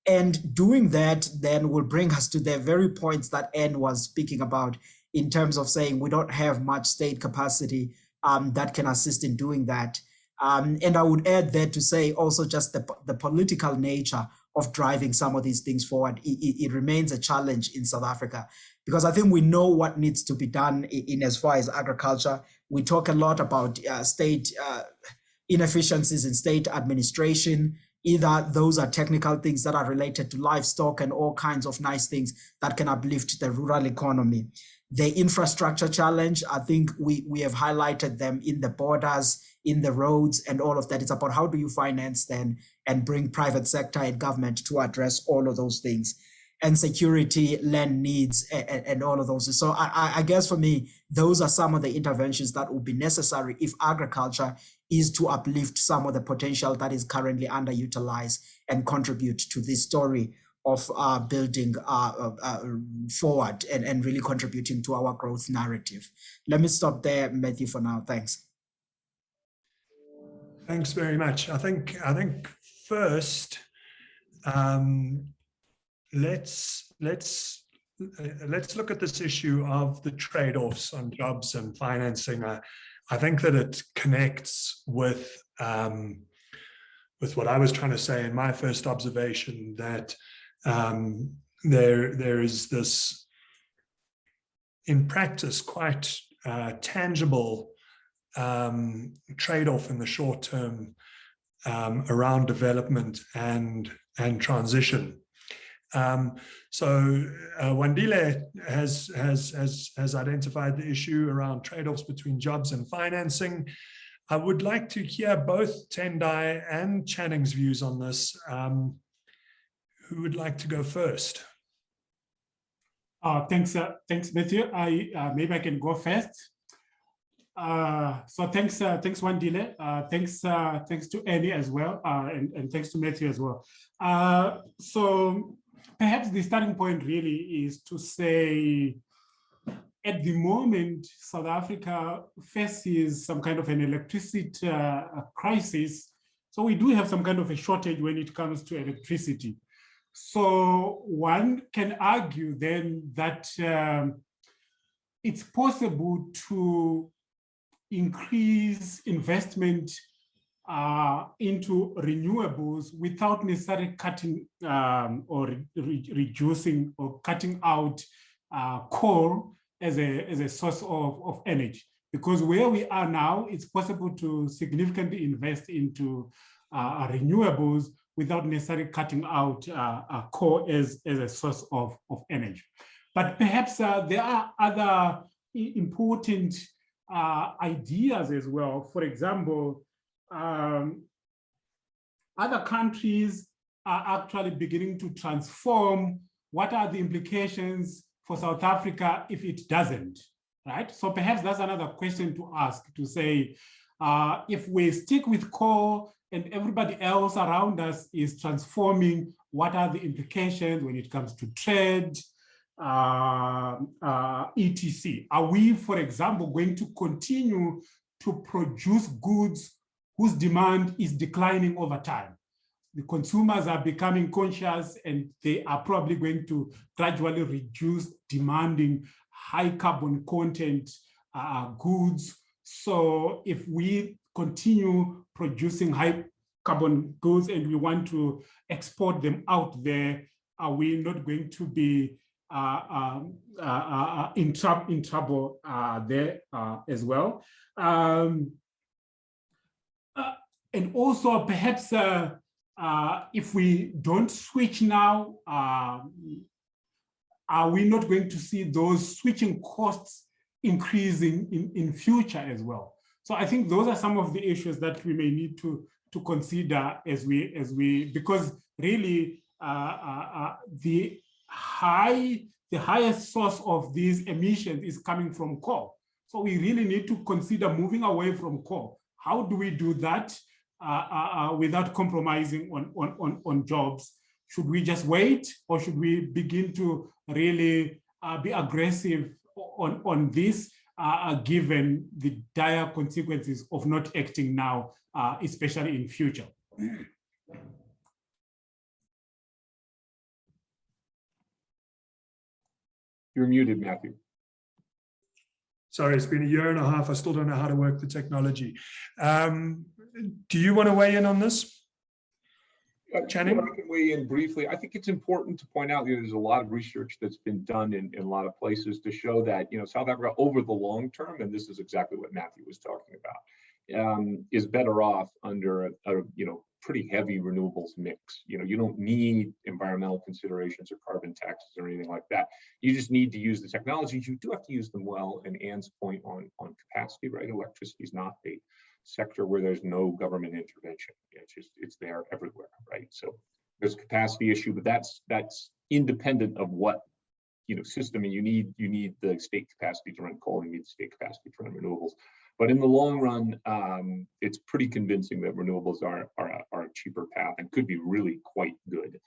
And doing that then will bring us to the very points that Anne was speaking about in terms of saying we don't have much state capacity that can assist in doing that. And I would add there to say also just the political nature of driving some of these things forward. It remains a challenge in South Africa because I think we know what needs to be done in as far as agriculture. We talk a lot about state inefficiencies in state administration. Either those are technical things that are related to livestock and all kinds of nice things that can uplift the rural economy. The infrastructure challenge, I think we have highlighted them in the borders, in the roads and all of that. It's about how do you finance then and bring private sector and government to address all of those things. And security, land needs, and all of those. So I guess for me, those are some of the interventions that will be necessary if agriculture is to uplift some of the potential that is currently underutilized and contribute to this story of building forward and really contributing to our growth narrative. Let me stop there, Matthew, for now. Thanks. Thanks very much. I think first, let's look at this issue of the trade-offs on jobs and financing. I think that it connects with what I was trying to say in my first observation, that there is this, in practice, quite tangible trade-off in the short term around development and transition. Wandile has identified the issue around trade-offs between jobs and financing. I would like to hear both Tendai and Channing's views on this. Who would like to go first? Thanks, Matthew. Maybe I can go first. So thanks, Wandile. Thanks to Annie as well, and thanks to Matthew as well. So perhaps the starting point really is to say, at the moment, South Africa faces some kind of an electricity crisis. So we do have some kind of a shortage when it comes to electricity. So one can argue then that it's possible to increase investment into renewables without necessarily cutting or reducing or cutting out coal as a source of energy. Because where we are now, it's possible to significantly invest into renewables without necessarily cutting out coal as a source of energy. But perhaps there are other important ideas as well. For example, other countries are actually beginning to transform. What are the implications for South Africa if it doesn't, right? So perhaps that's another question to ask, to say, if we stick with coal and everybody else around us is transforming, what are the implications when it comes to trade, etc.? Are we, for example, going to continue to produce goods whose demand is declining over time? The consumers are becoming conscious and they are probably going to gradually reduce demanding high carbon content goods. So if we continue producing high carbon goods and we want to export them out there, are we not going to be in trouble there as well? And also perhaps if we don't switch now, are we not going to see those switching costs increasing in future as well? So I think those are some of the issues that we may need to consider as we because really the highest source of these emissions is coming from coal. So we really need to consider moving away from coal. How do we do that without compromising on jobs? Should we just wait, or should we begin to really be aggressive on this, given the dire consequences of not acting now, especially in future? You're muted, Matthew. Sorry, it's been a year and a half. I still don't know how to work the technology. Do you want to weigh in on this? Channing? I can weigh in briefly. I think it's important to point out that there's a lot of research that's been done in a lot of places to show that, South Africa over the long term, and this is exactly what Matthew was talking about, is better off under a pretty heavy renewables mix. You don't need environmental considerations or carbon taxes or anything like that. You just need to use the technologies. You do have to use them well. And Anne's point on capacity, right? Electricity is not a sector where there's no government intervention. It's there everywhere, right? So there's a capacity issue, but that's independent of what system. And you need the state capacity to run coal. You need the state capacity to run renewables. But in the long run, it's pretty convincing that renewables are a cheaper path and could be really quite good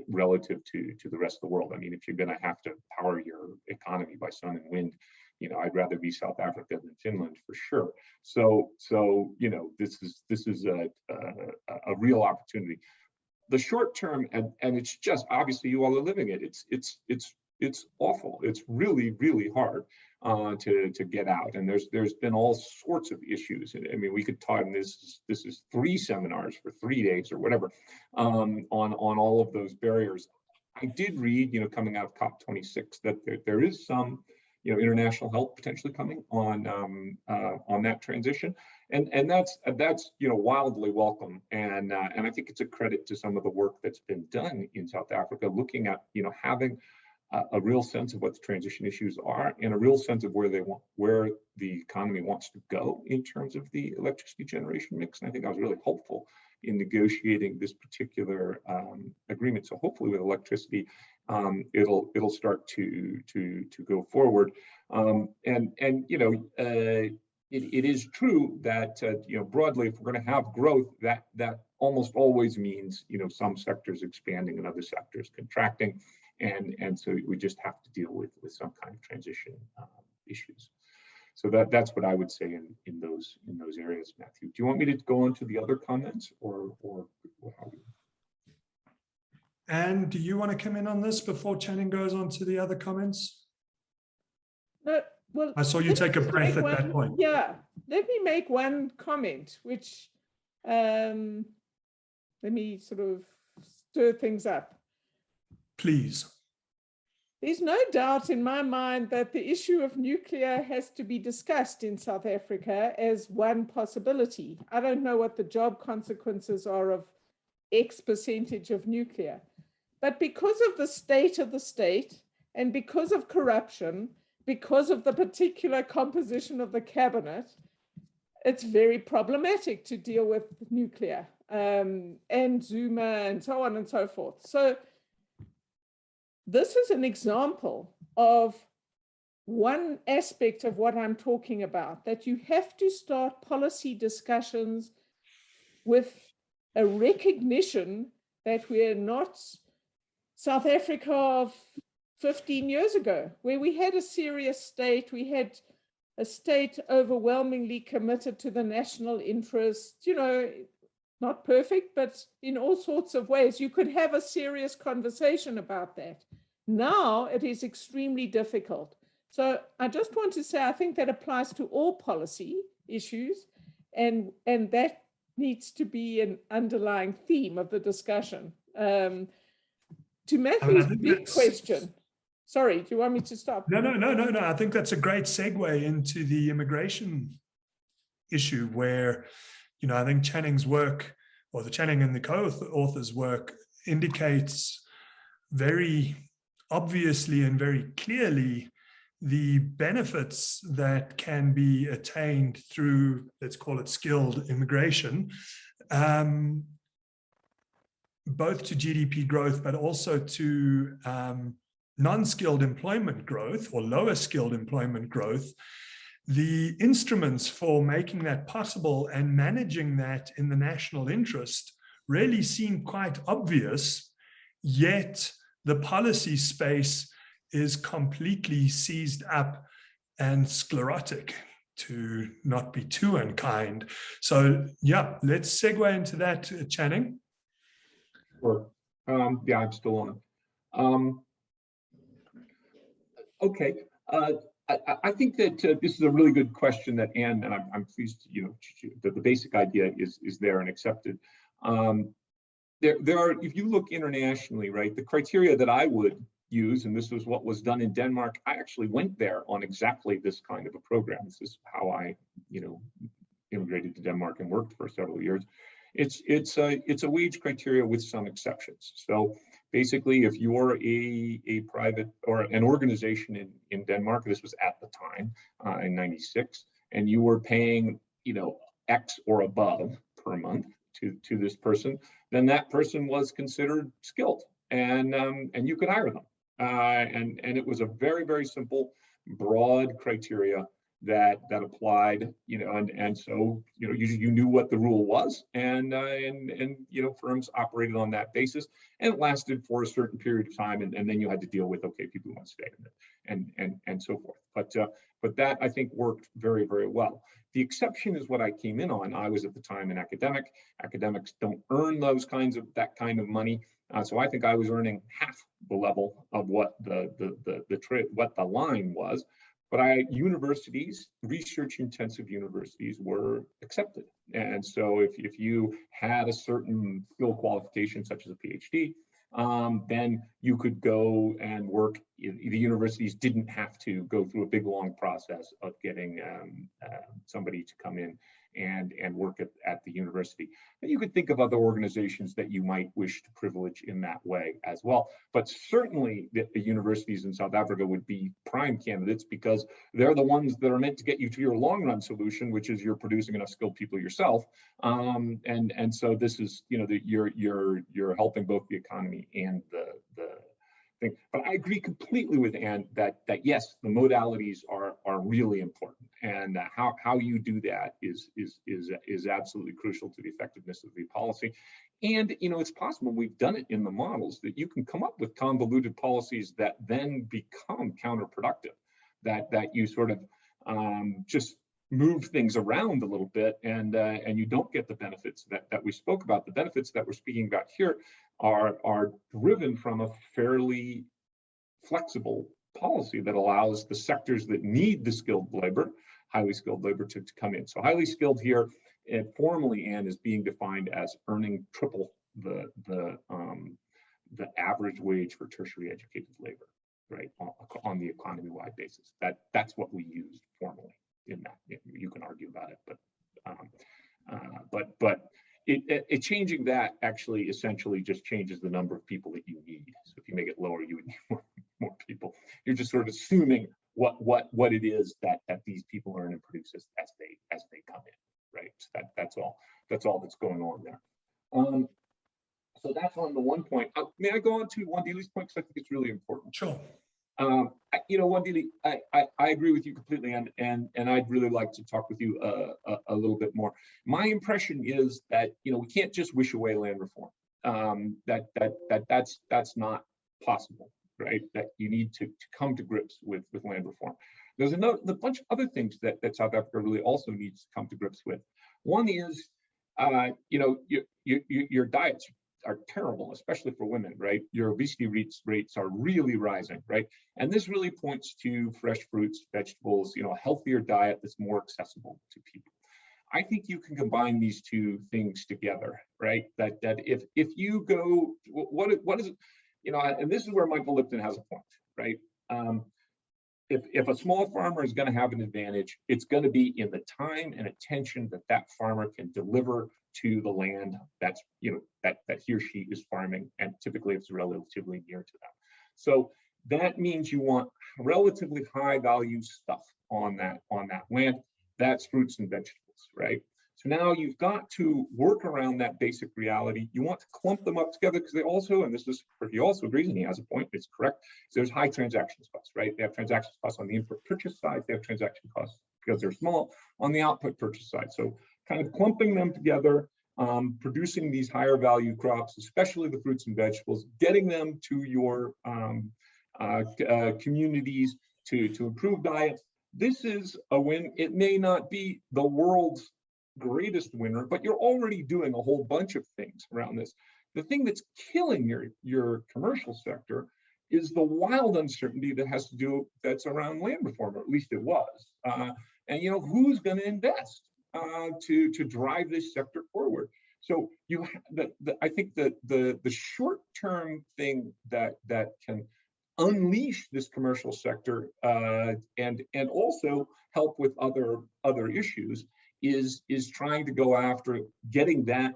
relative to the rest of the world. I mean, if you're going to have to power your economy by sun and wind, I'd rather be South Africa than Finland for sure. So this is a real opportunity. The short term, and it's just obviously you all are living it. It's awful. It's really, really hard to get out. And there's been all sorts of issues. I mean, we could talk, and this is 3 seminars for 3 days or whatever on all of those barriers. I did read, coming out of COP26 that there is some, international help potentially coming on that transition. And that's wildly welcome, and I think it's a credit to some of the work that's been done in South Africa, looking at having a real sense of what the transition issues are and a real sense of where the economy wants to go in terms of the electricity generation mix. And I think I was really hopeful in negotiating this particular agreement. So hopefully with electricity, it'll start to go forward. It is true that broadly, if we're going to have growth, that almost always means some sectors expanding and other sectors contracting, and so we just have to deal with some kind of transition issues. So that's what I would say in those areas, Matthew. Do you want me to go on to the other comments, or how? And do you want to come in on this before Channing goes on to the other comments? No, well, I saw you take a breath at that point. Yeah, let me make one comment, which let me sort of stir things up. Please. There's no doubt in my mind that the issue of nuclear has to be discussed in South Africa as one possibility. I don't know what the job consequences are of X percentage of nuclear, but because of the state of the state and because of corruption, because of the particular composition of the cabinet, it's very problematic to deal with nuclear and Zuma and so on and so forth. So this is an example of one aspect of what I'm talking about, that you have to start policy discussions with a recognition that we're not South Africa of 15 years ago, where we had a serious state, we had a state overwhelmingly committed to the national interest, not perfect, but in all sorts of ways, you could have a serious conversation about that. Now it is extremely difficult. So I just want to say, I think that applies to all policy issues, and that needs to be an underlying theme of the discussion. To Matthew's big question. Sorry, do you want me to stop? No. I think that's a great segue into the immigration issue where, I think Channing's work, or the Channing and the co-author's work, indicates very obviously and very clearly the benefits that can be attained through, let's call it, skilled immigration, both to GDP growth, but also to non-skilled employment growth or lower skilled employment growth. The instruments for making that possible and managing that in the national interest really seem quite obvious, yet the policy space is completely seized up and sclerotic, to not be too unkind. So yeah, let's segue into that, Channing. Sure. Yeah, I'm still on. Okay. I think that this is a really good question that Anne, and I'm pleased, that the basic idea is there and accepted. There are, if you look internationally, right, the criteria that I would use, and this was what was done in Denmark. I actually went there on exactly this kind of a program. This is how I, immigrated to Denmark and worked for several years. It's a wage criteria with some exceptions. So basically, if you're a private or an organization in Denmark, this was at the time in '96, and you were paying X or above per month to this person, then that person was considered skilled, and you could hire them. And it was a very, very simple, broad criteria that applied, and so you knew what the rule was, and firms operated on that basis, and it lasted for a certain period of time, and then you had to deal with, okay, people want to stay in it, and so forth. But that, I think, worked very, very well. The exception is what I came in on. I was at the time an academic. Academics don't earn that kind of money, so I think I was earning half the level of what what the line was. But universities, research-intensive universities, were accepted. And so if you had a certain skill qualification, such as a PhD, then you could go and work. The universities didn't have to go through a big, long process of getting somebody to come in and work at the university. And you could think of other organizations that you might wish to privilege in that way as well. But certainly the universities in South Africa would be prime candidates, because they're the ones that are meant to get you to your long run solution, which is you're producing enough skilled people yourself. And so this is, you're helping both the economy and the thing. But I agree completely with Anne that yes, the modalities are really important, and how you do that is absolutely crucial to the effectiveness of the policy. And it's possible, we've done it in the models, that you can come up with convoluted policies that then become counterproductive, that you sort of just move things around a little bit, and you don't get the benefits that we spoke about. The benefits that we're speaking about here are driven from a fairly flexible policy that allows the sectors that need the skilled labor, highly skilled labor, to come in. So highly skilled here, formally, Anne, is being defined as earning triple the average wage for tertiary educated labor, right, on the economy-wide basis. That's what we used formally in that. You can argue about it, but it changing that actually essentially just changes the number of people that you need. So if you make it lower, you would need more people. You're just sort of assuming what it is that these people earn and produce as they come in, right? So that's all that's going on there. So that's on the one point. May I go on to Wandili's point, because I think it's really important. Sure. Wandili, I agree with you completely, and I'd really like to talk with you a little bit more. My impression is that we can't just wish away land reform. That's not possible, right? That you need to come to grips with land reform. There's a bunch of other things that South Africa really also needs to come to grips with. One is, your diets are terrible, especially for women, right? Your obesity rates are really rising, right? And this really points to fresh fruits, vegetables, a healthier diet that's more accessible to people. I think you can combine these two things together, right? That if you go, what is it, and this is where Michael Lipton has a point, right? If a small farmer is going to have an advantage, it's going to be in the time and attention that farmer can deliver to the land that he or she is farming, and typically it's relatively near to them. So that means you want relatively high value stuff on that land. That's fruits and vegetables, right? So now you've got to work around that basic reality. You want to clump them up together, because they also, and he also agrees, and he has a point, it's correct, so there's high transaction costs, right? They have transaction costs on the input purchase side, they have transaction costs because they're small on the output purchase side. So kind of clumping them together, producing these higher value crops, especially the fruits and vegetables, getting them to your communities to improve diets. This is a win. It may not be the world's greatest winner, but you're already doing a whole bunch of things around this. The thing that's killing your commercial sector is the wild uncertainty that's around land reform, or at least it was. And who's going to invest to drive this sector forward? So I think that the short-term thing that can unleash this commercial sector and also help with other issues is trying to go after getting that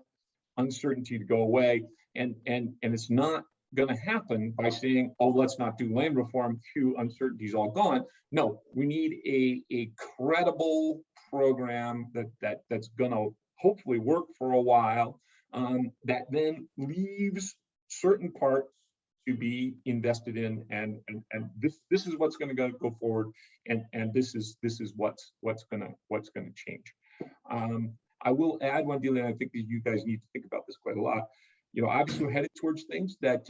uncertainty to go away, and it's not going to happen by saying, oh, let's not do land reform, uncertainty's all gone. No, we need a credible program that's going to hopefully work for a while, that then leaves certain parts to be invested in, and this is what's going to go forward, and this is what's going to change. I will add one deal, and I think that you guys need to think about this quite a lot. Obviously we're headed towards things that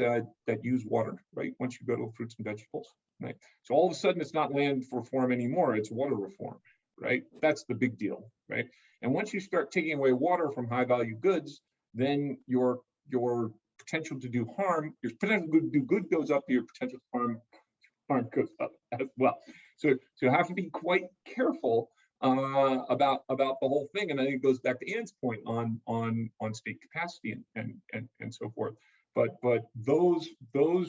use water, right? Once you go to fruits and vegetables, right? So all of a sudden it's not land reform anymore, it's water reform, right? That's the big deal, right? And once you start taking away water from high value goods, then your potential to do harm, your potential to do good goes up, your potential to harm goes up as well. So you have to be quite careful about the whole thing, and I think it goes back to Anne's point on state capacity and so forth. But those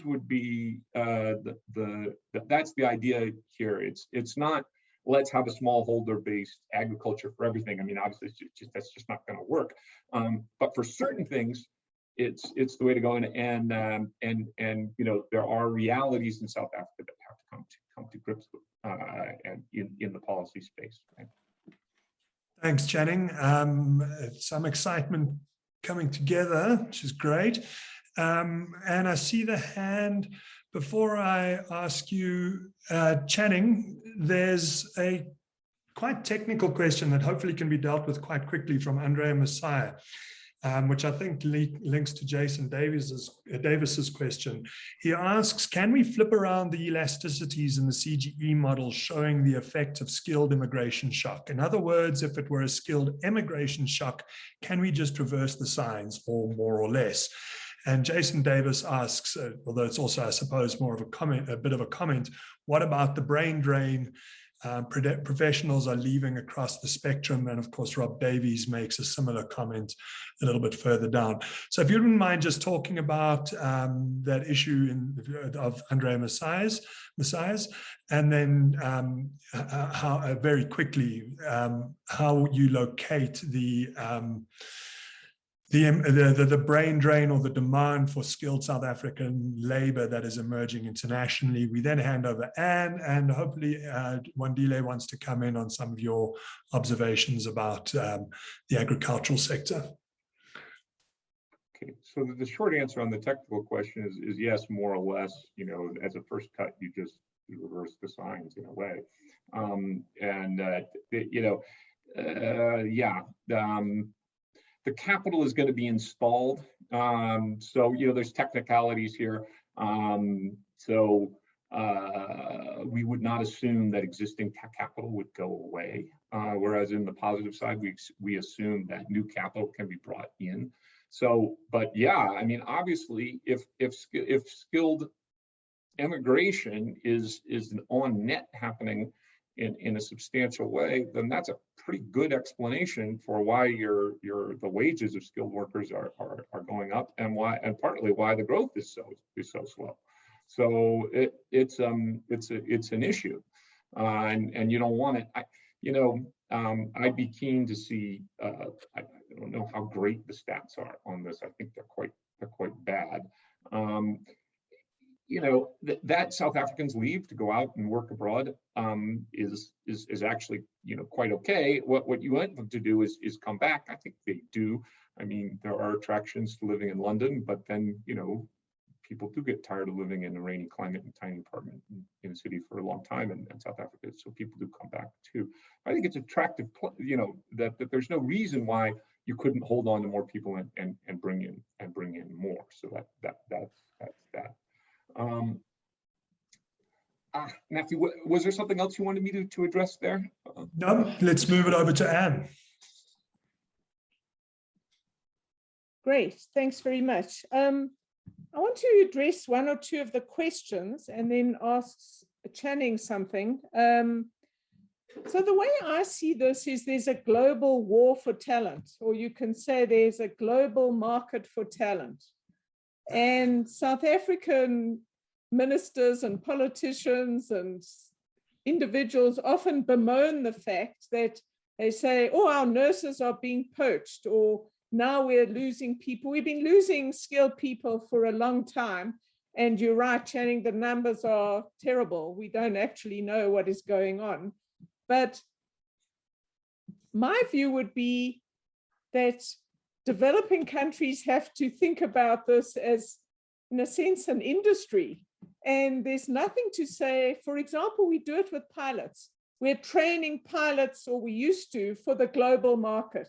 would be that's the idea here. It's not let's have a smallholder-based agriculture for everything. I mean, obviously, that's just not going to work. But for certain things, it's the way to go. And you know, there are realities in South Africa that have to come to grips with and in the policy space. Right? Thanks, Channing. Some excitement coming together, which is great. And I see the hand. Before I ask you, Channing, there's a quite technical question that hopefully can be dealt with quite quickly from Andrea Messiah, which I think links to Jason Davis's question. He asks, can we flip around the elasticities in the CGE model showing the effect of skilled immigration shock? In other words, if it were a skilled emigration shock, can we just reverse the signs, or more or less? And Jason Davis asks, although it's also, I suppose, more of a comment, a bit of a comment, what about the brain drain professionals are leaving across the spectrum? And of course, Rob Davies makes a similar comment a little bit further down. So if you wouldn't mind just talking about that issue of Andrea Messiah's, and then how very quickly how you locate the brain drain or the demand for skilled South African labor that is emerging internationally. We then hand over Anne, and hopefully Wandile wants to come in on some of your observations about the agricultural sector. Okay, so the short answer on the technical question is yes, more or less. You know, as a first cut, you reverse the signs in a way, the capital is going to be installed. So, you know, there's technicalities here. We would not assume that existing capital would go away. Whereas in the positive side, we assume that new capital can be brought in. So, but yeah, I mean, obviously, if skilled immigration is on net happening in a substantial way, then that's a pretty good explanation for why the wages of skilled workers are going up, and partly why the growth is so slow. So it's an issue, and you don't want it. I'd be keen to see. I don't know how great the stats are on this. I think they're quite bad. That South Africans leave to go out and work abroad is actually quite okay. What you want them to do is come back. I think they do. I mean, there are attractions to living in London, but then people do get tired of living in a rainy climate and tiny apartment in a city for a long time in South Africa. So people do come back too. I think it's attractive, that there's no reason why you couldn't hold on to more people and bring in more. So that's that. Matthew, was there something else you wanted me to address there? No, let's move it over to Anne. Great, thanks very much. I want to address one or two of the questions and then ask Channing something. So the way I see this is there's a global war for talent, or you can say there's a global market for talent. And South African ministers and politicians and individuals often bemoan the fact that they say, oh, our nurses are being poached, or now we're losing people. We've been losing skilled people for a long time. And you're right, Channing, the numbers are terrible. We don't actually know what is going on. But my view would be that developing countries have to think about this as, in a sense, an industry. And there's nothing to say, for example, we do it with pilots. We're training pilots, or we used to, for the global market.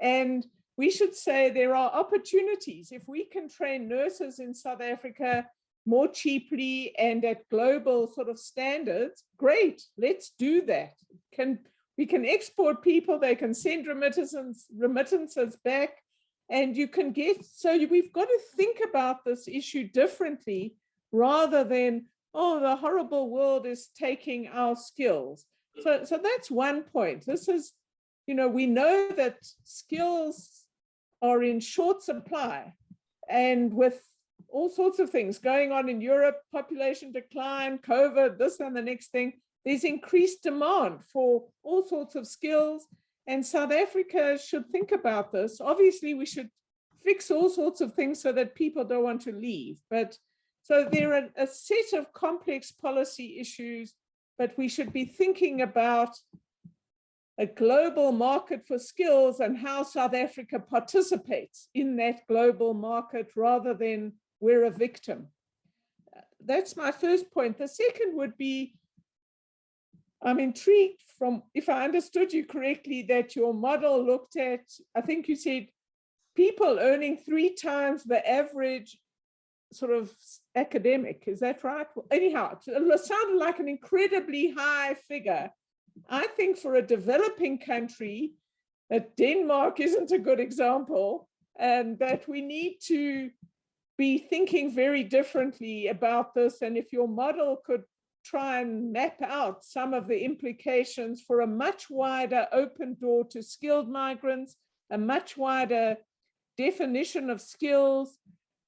And we should say there are opportunities. If we can train nurses in South Africa more cheaply and at global sort of standards, great, let's do that. We can export people, they can send remittances back, and you can we've got to think about this issue differently, rather than, oh, the horrible world is taking our skills. So that's one point. This is, we know that skills are in short supply, and with all sorts of things going on in Europe, population decline, COVID, this and the next thing, there's increased demand for all sorts of skills, and South Africa should think about this. Obviously, we should fix all sorts of things so that people don't want to leave. But so there are a set of complex policy issues, but we should be thinking about a global market for skills and how South Africa participates in that global market rather than we're a victim. That's my first point. The second would be, I'm intrigued from, if I understood you correctly, that your model looked at, I think you said, people earning 3 times the average sort of academic. Is that right? Well, anyhow, it sounded like an incredibly high figure. I think for a developing country, that Denmark isn't a good example, and that we need to be thinking very differently about this. And if your model could try and map out some of the implications for a much wider open door to skilled migrants, a much wider definition of skills.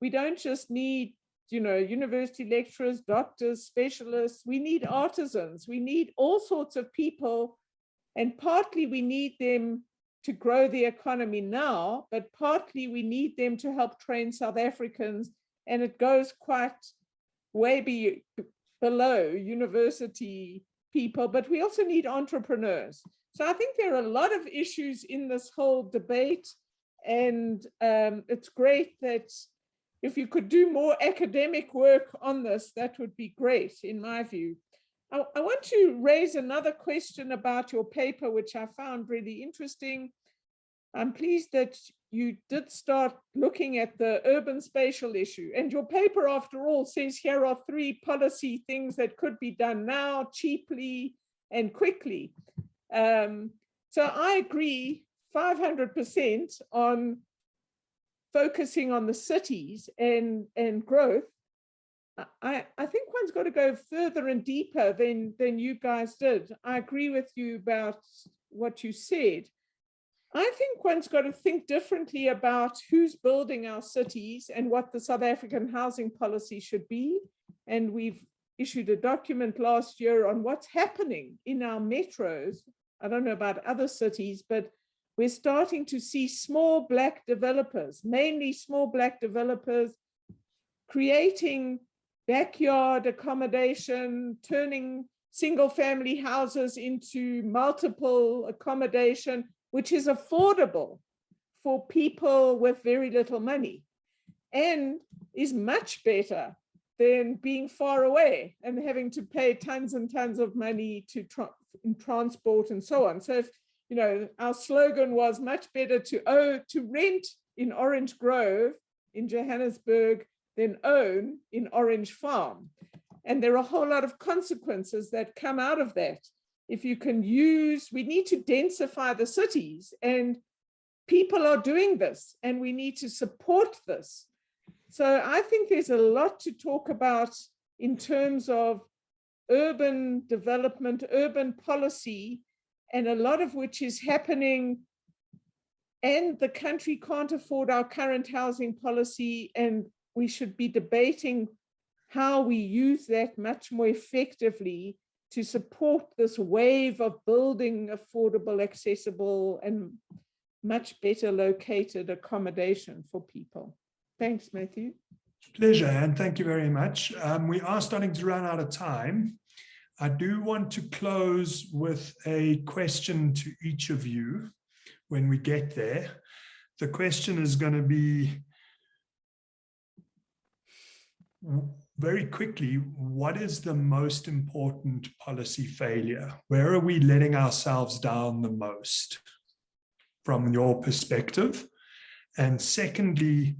We don't just need, you know, university lecturers, doctors, specialists. We need artisans. We need all sorts of people. And partly we need them to grow the economy now, but partly we need them to help train South Africans. And it goes quite way below university people, but we also need entrepreneurs. So I think there are a lot of issues in this whole debate. And it's great that if you could do more academic work on this, that would be great, in my view. I want to raise another question about your paper, which I found really interesting. I'm pleased that you did start looking at the urban spatial issue. And your paper, after all, says here are 3 policy things that could be done now, cheaply and quickly. So I agree 500% on focusing on the cities and growth. I think one's got to go further and deeper than you guys did. I agree with you about what you said. I think one's got to think differently about who's building our cities and what the South African housing policy should be. And we've issued a document last year on what's happening in our metros. I don't know about other cities, but we're starting to see small Black developers, mainly small Black developers, creating backyard accommodation, turning single family houses into multiple accommodation, which is affordable for people with very little money and is much better than being far away and having to pay tons and tons of money to transport and so on. So if, you know, our slogan was much better to rent in Orange Grove in Johannesburg than own in Orange Farm. And there are a whole lot of consequences that come out of that. If you can use, we need to densify the cities, and people are doing this, and we need to support this. So I think there's a lot to talk about in terms of urban development, urban policy, and a lot of which is happening, and the country can't afford our current housing policy, and we should be debating how we use that much more effectively to support this wave of building affordable, accessible, and much better located accommodation for people. Thanks, Matthew. Pleasure, and thank you very much. We are starting to run out of time. I do want to close with a question to each of you when we get there. The question is going to be, very quickly, what is the most important policy failure? Where are we letting ourselves down the most from your perspective? And secondly,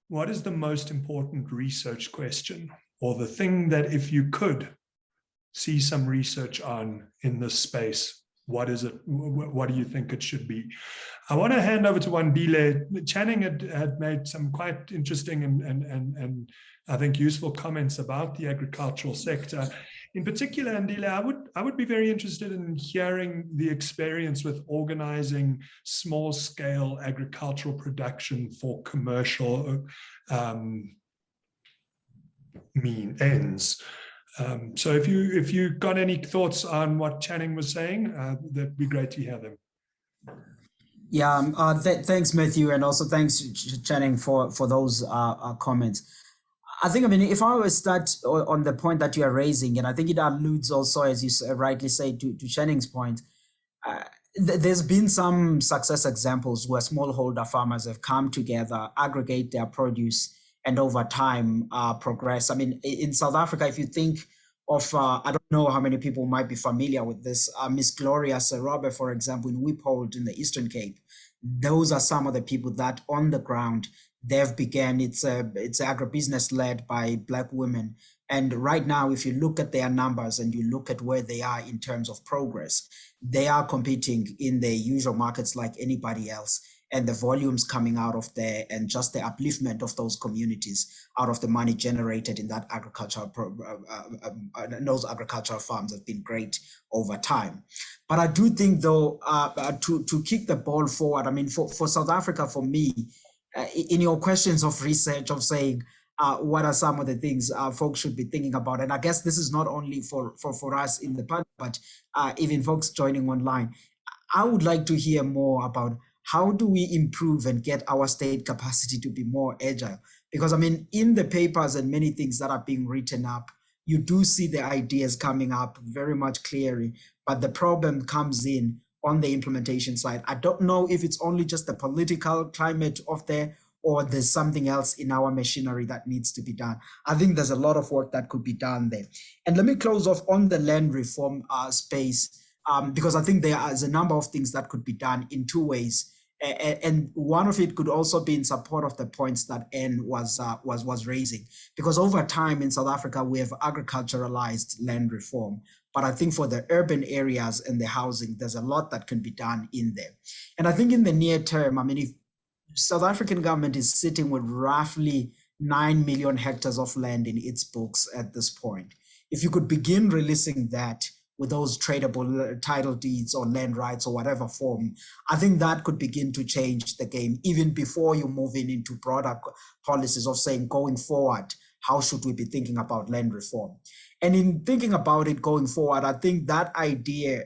what is the most important research question, or the thing that if you could see some research on in this space, what is it? What do you think it should be? I want to hand over to Wandile. Channing had made some quite interesting and I think useful comments about the agricultural sector. In particular, Wandile, I would be very interested in hearing the experience with organizing small-scale agricultural production for commercial ends. So if you got any thoughts on what Channing was saying, that'd be great to hear them. Yeah, thanks, Matthew, and also thanks, Channing, for those comments. I think, I mean, if I was start on the point that you are raising, and I think it alludes also, as you rightly say, to Channing's point, there's been some success examples where smallholder farmers have come together, aggregate their produce, and over time progress. I mean, in South Africa, if you think of, I don't know how many people might be familiar with this, Miss Gloria Serobe, for example, in Wippold in the Eastern Cape. Those are some of the people that on the ground, they've began, it's agribusiness led by Black women. And right now, if you look at their numbers and you look at where they are in terms of progress, they are competing in the usual markets like anybody else. And the volumes coming out of there and just the upliftment of those communities out of the money generated in that agricultural, those agricultural farms have been great over time. But I do think, though, to kick the ball forward, I mean, for South Africa, for me, in your questions of research of saying, what are some of the things folks should be thinking about? And I guess this is not only for us in the panel, but even folks joining online. I would like to hear more about how do we improve and get our state capacity to be more agile? Because I mean, in the papers and many things that are being written up, you do see the ideas coming up very much clearly, but the problem comes in on the implementation side. I don't know if it's only just the political climate of there, or there's something else in our machinery that needs to be done. I think there's a lot of work that could be done there. And let me close off on the land reform space, because I think there is a number of things that could be done in two ways. And one of it could also be in support of the points that Anne was raising, because over time in South Africa, we have agriculturalized land reform. But I think for the urban areas and the housing, there's a lot that can be done in there. And I think in the near term, I mean, if South African government is sitting with roughly 9 million hectares of land in its books at this point, if you could begin releasing that with those tradable title deeds or land rights or whatever form, I think that could begin to change the game even before you move into broader policies of saying going forward, how should we be thinking about land reform? And in thinking about it going forward, I think that idea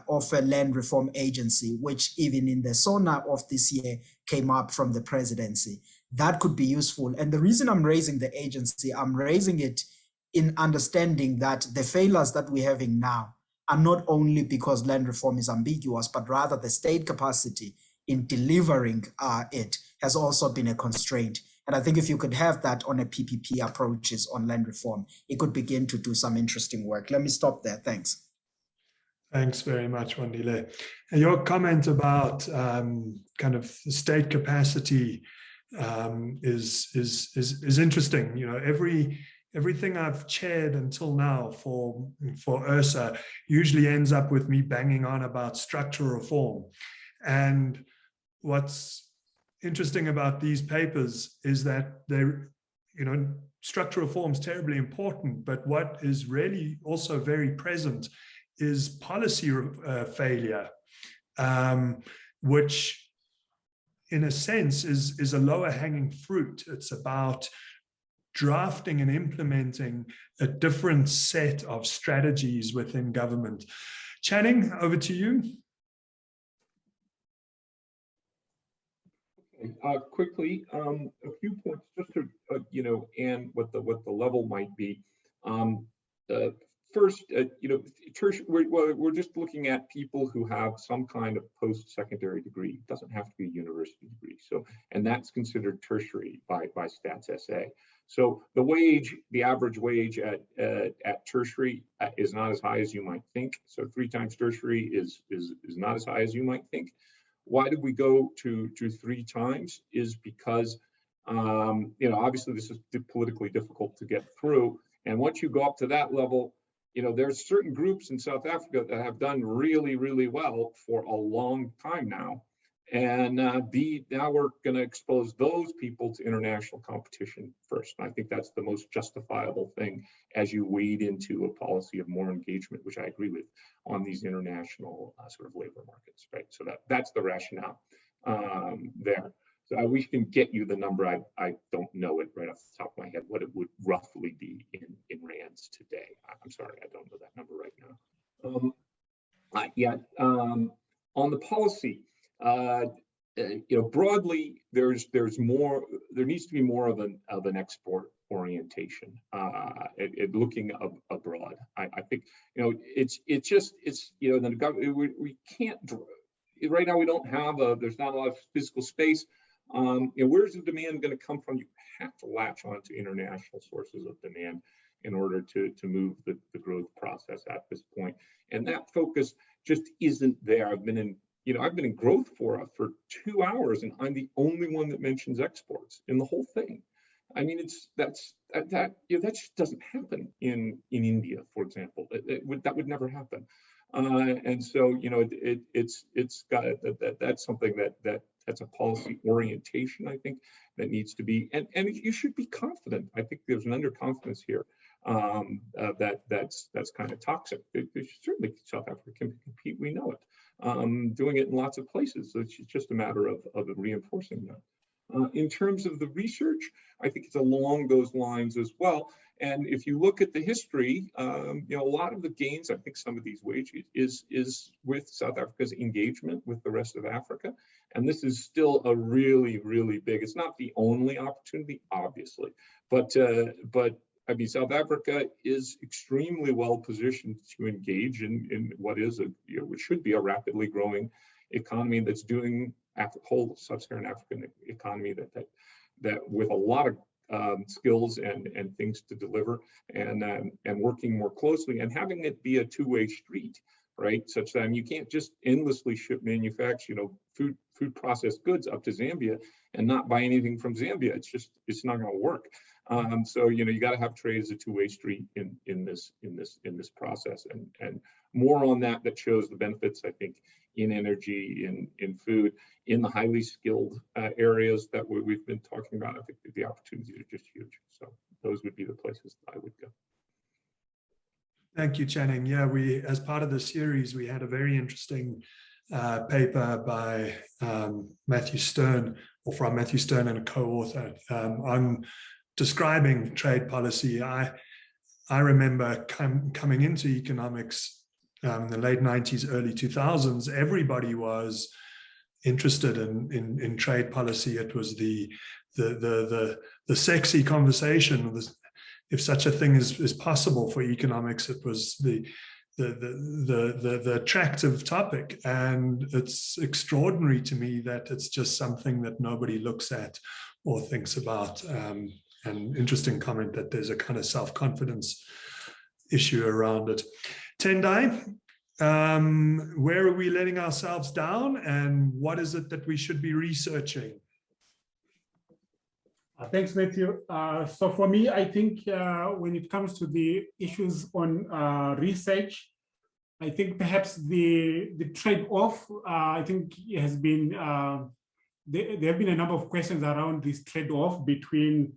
of a land reform agency, which even in the SONA of this year came up from the presidency, that could be useful. And the reason I'm raising the agency, I'm raising it in understanding that the failures that we're having now are not only because land reform is ambiguous, but rather the state capacity in delivering it has also been a constraint. And I think if you could have that on a PPP approaches on land reform, it could begin to do some interesting work. Let me stop there. Thanks. Thanks very much, Wandile. And your comment about kind of the state capacity is interesting. You know, everything I've chaired until now for ERSA usually ends up with me banging on about structural reform. And what's interesting about these papers is that they're, you know, structural reform is terribly important, but what is really also very present is policy failure, which in a sense is a lower hanging fruit. It's about drafting and implementing a different set of strategies within government. Channing, over to you. Quickly, a few points just to you know, and what the level might be. First, you know, we're just looking at people who have some kind of post-secondary degree. It doesn't have to be a university degree. So, and that's considered tertiary by Stats SA. So the average wage at tertiary is not as high as you might think. So 3 times tertiary is not as high as you might think. Why did we go to 3 times? Is because you know, obviously this is politically difficult to get through, and once you go up to that level, you know, there's certain groups in South Africa that have done really, really well for a long time now, and now we're going to expose those people to international competition first. And I think that's the most justifiable thing as you wade into a policy of more engagement, which I agree with, on these international sort of labor markets, right? So that's the rationale there. So we can get you the number. I don't know it right off the top of my head, what it would roughly be in rands today. I'm sorry, I don't know that number right now. On the policy, broadly, there needs to be more of an export orientation, looking abroad. I think, it's the government, we can't, right now we don't have there's not a lot of physical space. Where's the demand going to come from? You have to latch on to international sources of demand in order to move the growth process at this point. And that focus just isn't there. I've been in growth for 2 hours, and I'm the only one that mentions exports in the whole thing. I mean, that just doesn't happen in India, for example. That would never happen. And so, it's got that's something that's a policy orientation, I think, that needs to be, and you should be confident. I think there's an underconfidence here that's kind of toxic. Certainly South Africa can compete, we know it, doing it in lots of places. So it's just a matter of reinforcing that. In terms of the research, I think it's along those lines as well. And if you look at the history, a lot of the gains, I think some of these wages is with South Africa's engagement with the rest of Africa. And this is still a really, really big, it's not the only opportunity, obviously, but I mean, South Africa is extremely well positioned to engage in what is which should be a rapidly growing economy that's doing whole sub-Saharan African economy that with a lot of skills and things to deliver, and working more closely and having it be a two-way street, right? Such that you can't just endlessly ship manufactured, food processed goods up to Zambia and not buy anything from Zambia. It's not going to work. So you got to have trade as a two-way street in this process, and more on that shows the benefits, I think, in energy, in food, in the highly skilled areas that we've been talking about. I think the opportunities are just huge. So those would be the places I would go. Thank you, Channing. Yeah, as part of the series, we had a very interesting paper by Matthew Stern, or from Matthew Stern and a co-author, on describing trade policy. I remember coming into economics in the late 90s, early 2000s, everybody was interested in trade policy. It was the sexy conversation. If such a thing is possible for economics, it was the attractive topic. And it's extraordinary to me that it's just something that nobody looks at or thinks about. An interesting comment that there's a kind of self-confidence issue around it. Tendai, where are we letting ourselves down, and what is it that we should be researching? Thanks, Matthew. So for me, I think when it comes to the issues on research, I think perhaps the trade-off, I think has been, there have been a number of questions around this trade-off between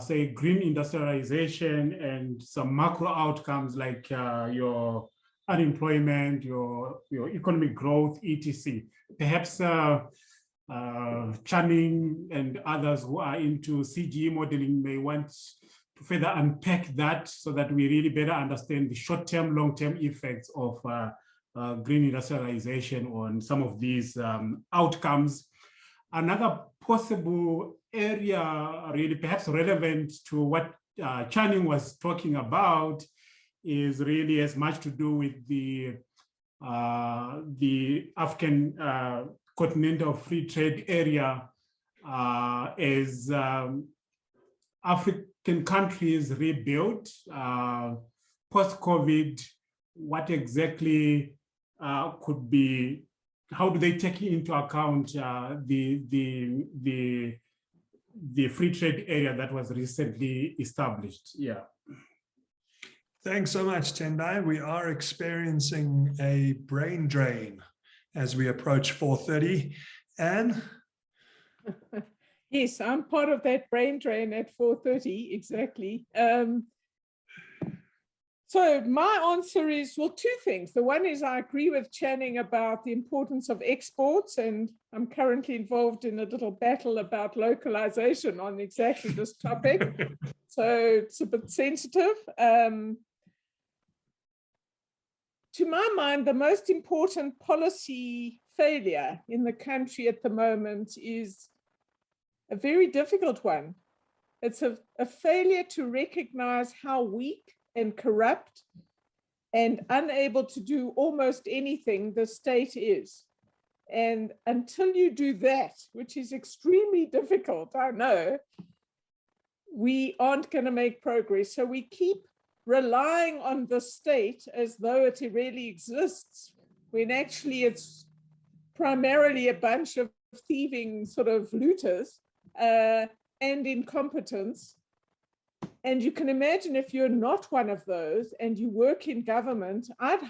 say green industrialization and some macro outcomes like your unemployment, your economic growth, etc. Perhaps Channing and others who are into CGE modeling may want to further unpack that so that we really better understand the short-term, long-term effects of green industrialization on some of these outcomes. Another possible area, really perhaps relevant to what Channing was talking about, is really as much to do with the African continental free trade area as African countries rebuild post-COVID. What exactly could be? How do they take into account the free trade area that was recently established? Yeah. Thanks so much, Tendai. We are experiencing a brain drain as we approach 4:30. Anne? Yes, I'm part of that brain drain at 4:30, exactly. So my answer is, well, two things. The one is I agree with Channing about the importance of exports, and I'm currently involved in a little battle about localization on exactly this topic. So it's a bit sensitive. To my mind, the most important policy failure in the country at the moment is a very difficult one. It's a failure to recognize how weak and corrupt and unable to do almost anything the state is. And until you do that, which is extremely difficult, I know, we aren't going to make progress. So we keep relying on the state as though it really exists, when actually it's primarily a bunch of thieving sort of looters and incompetence. And you can imagine if you're not one of those and you work in government, I'd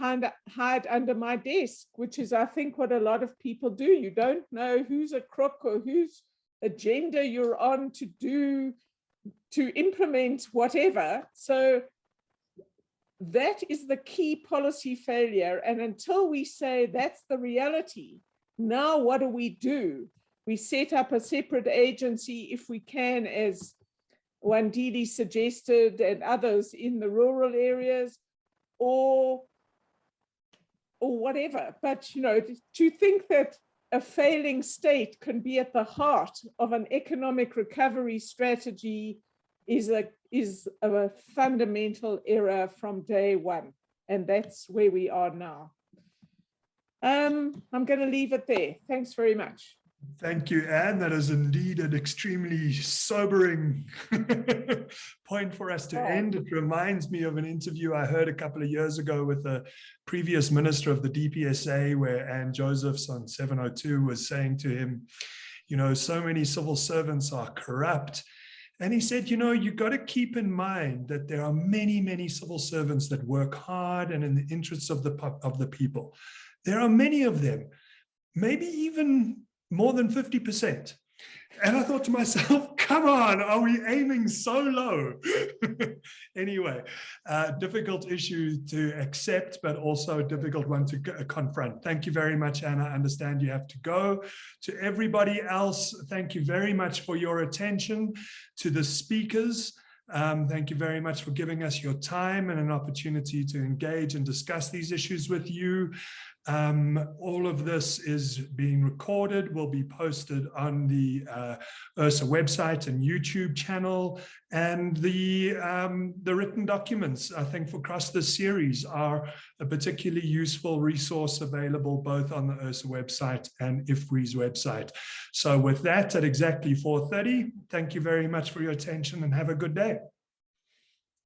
hide under my desk, which is, I think, what a lot of people do. You don't know who's a crook or whose agenda you're on to implement whatever. So that is the key policy failure. And until we say that's the reality, now what do? We set up a separate agency if we can, as Gwatidzo suggested and others in the rural areas, or whatever. But, you know, to think that a failing state can be at the heart of an economic recovery strategy is a fundamental error from day one. And that's where we are now. I'm going to leave it there. Thanks very much. Thank you, Anne. That is indeed an extremely sobering point for us to end. It reminds me of an interview I heard a couple of years ago with the previous minister of the DPSA, where Anne Josephs on 702 was saying to him, you know, so many civil servants are corrupt. And he said, you know, you've got to keep in mind that there are many, many civil servants that work hard and in the interests of the people. There are many of them, maybe even more than 50%. And I thought to myself, come on, are we aiming so low? Anyway, difficult issue to accept, but also a difficult one to confront. Thank you very much, Anna. I understand you have to go. To everybody else, thank you very much for your attention. To the speakers, thank you very much for giving us your time and an opportunity to engage and discuss these issues with you. All of this is being recorded, will be posted on the ERSA website and YouTube channel, and the written documents, I think, for across this series are a particularly useful resource available both on the ERSA website and IFWI's website. So with that, at exactly 4:30, thank you very much for your attention and have a good day.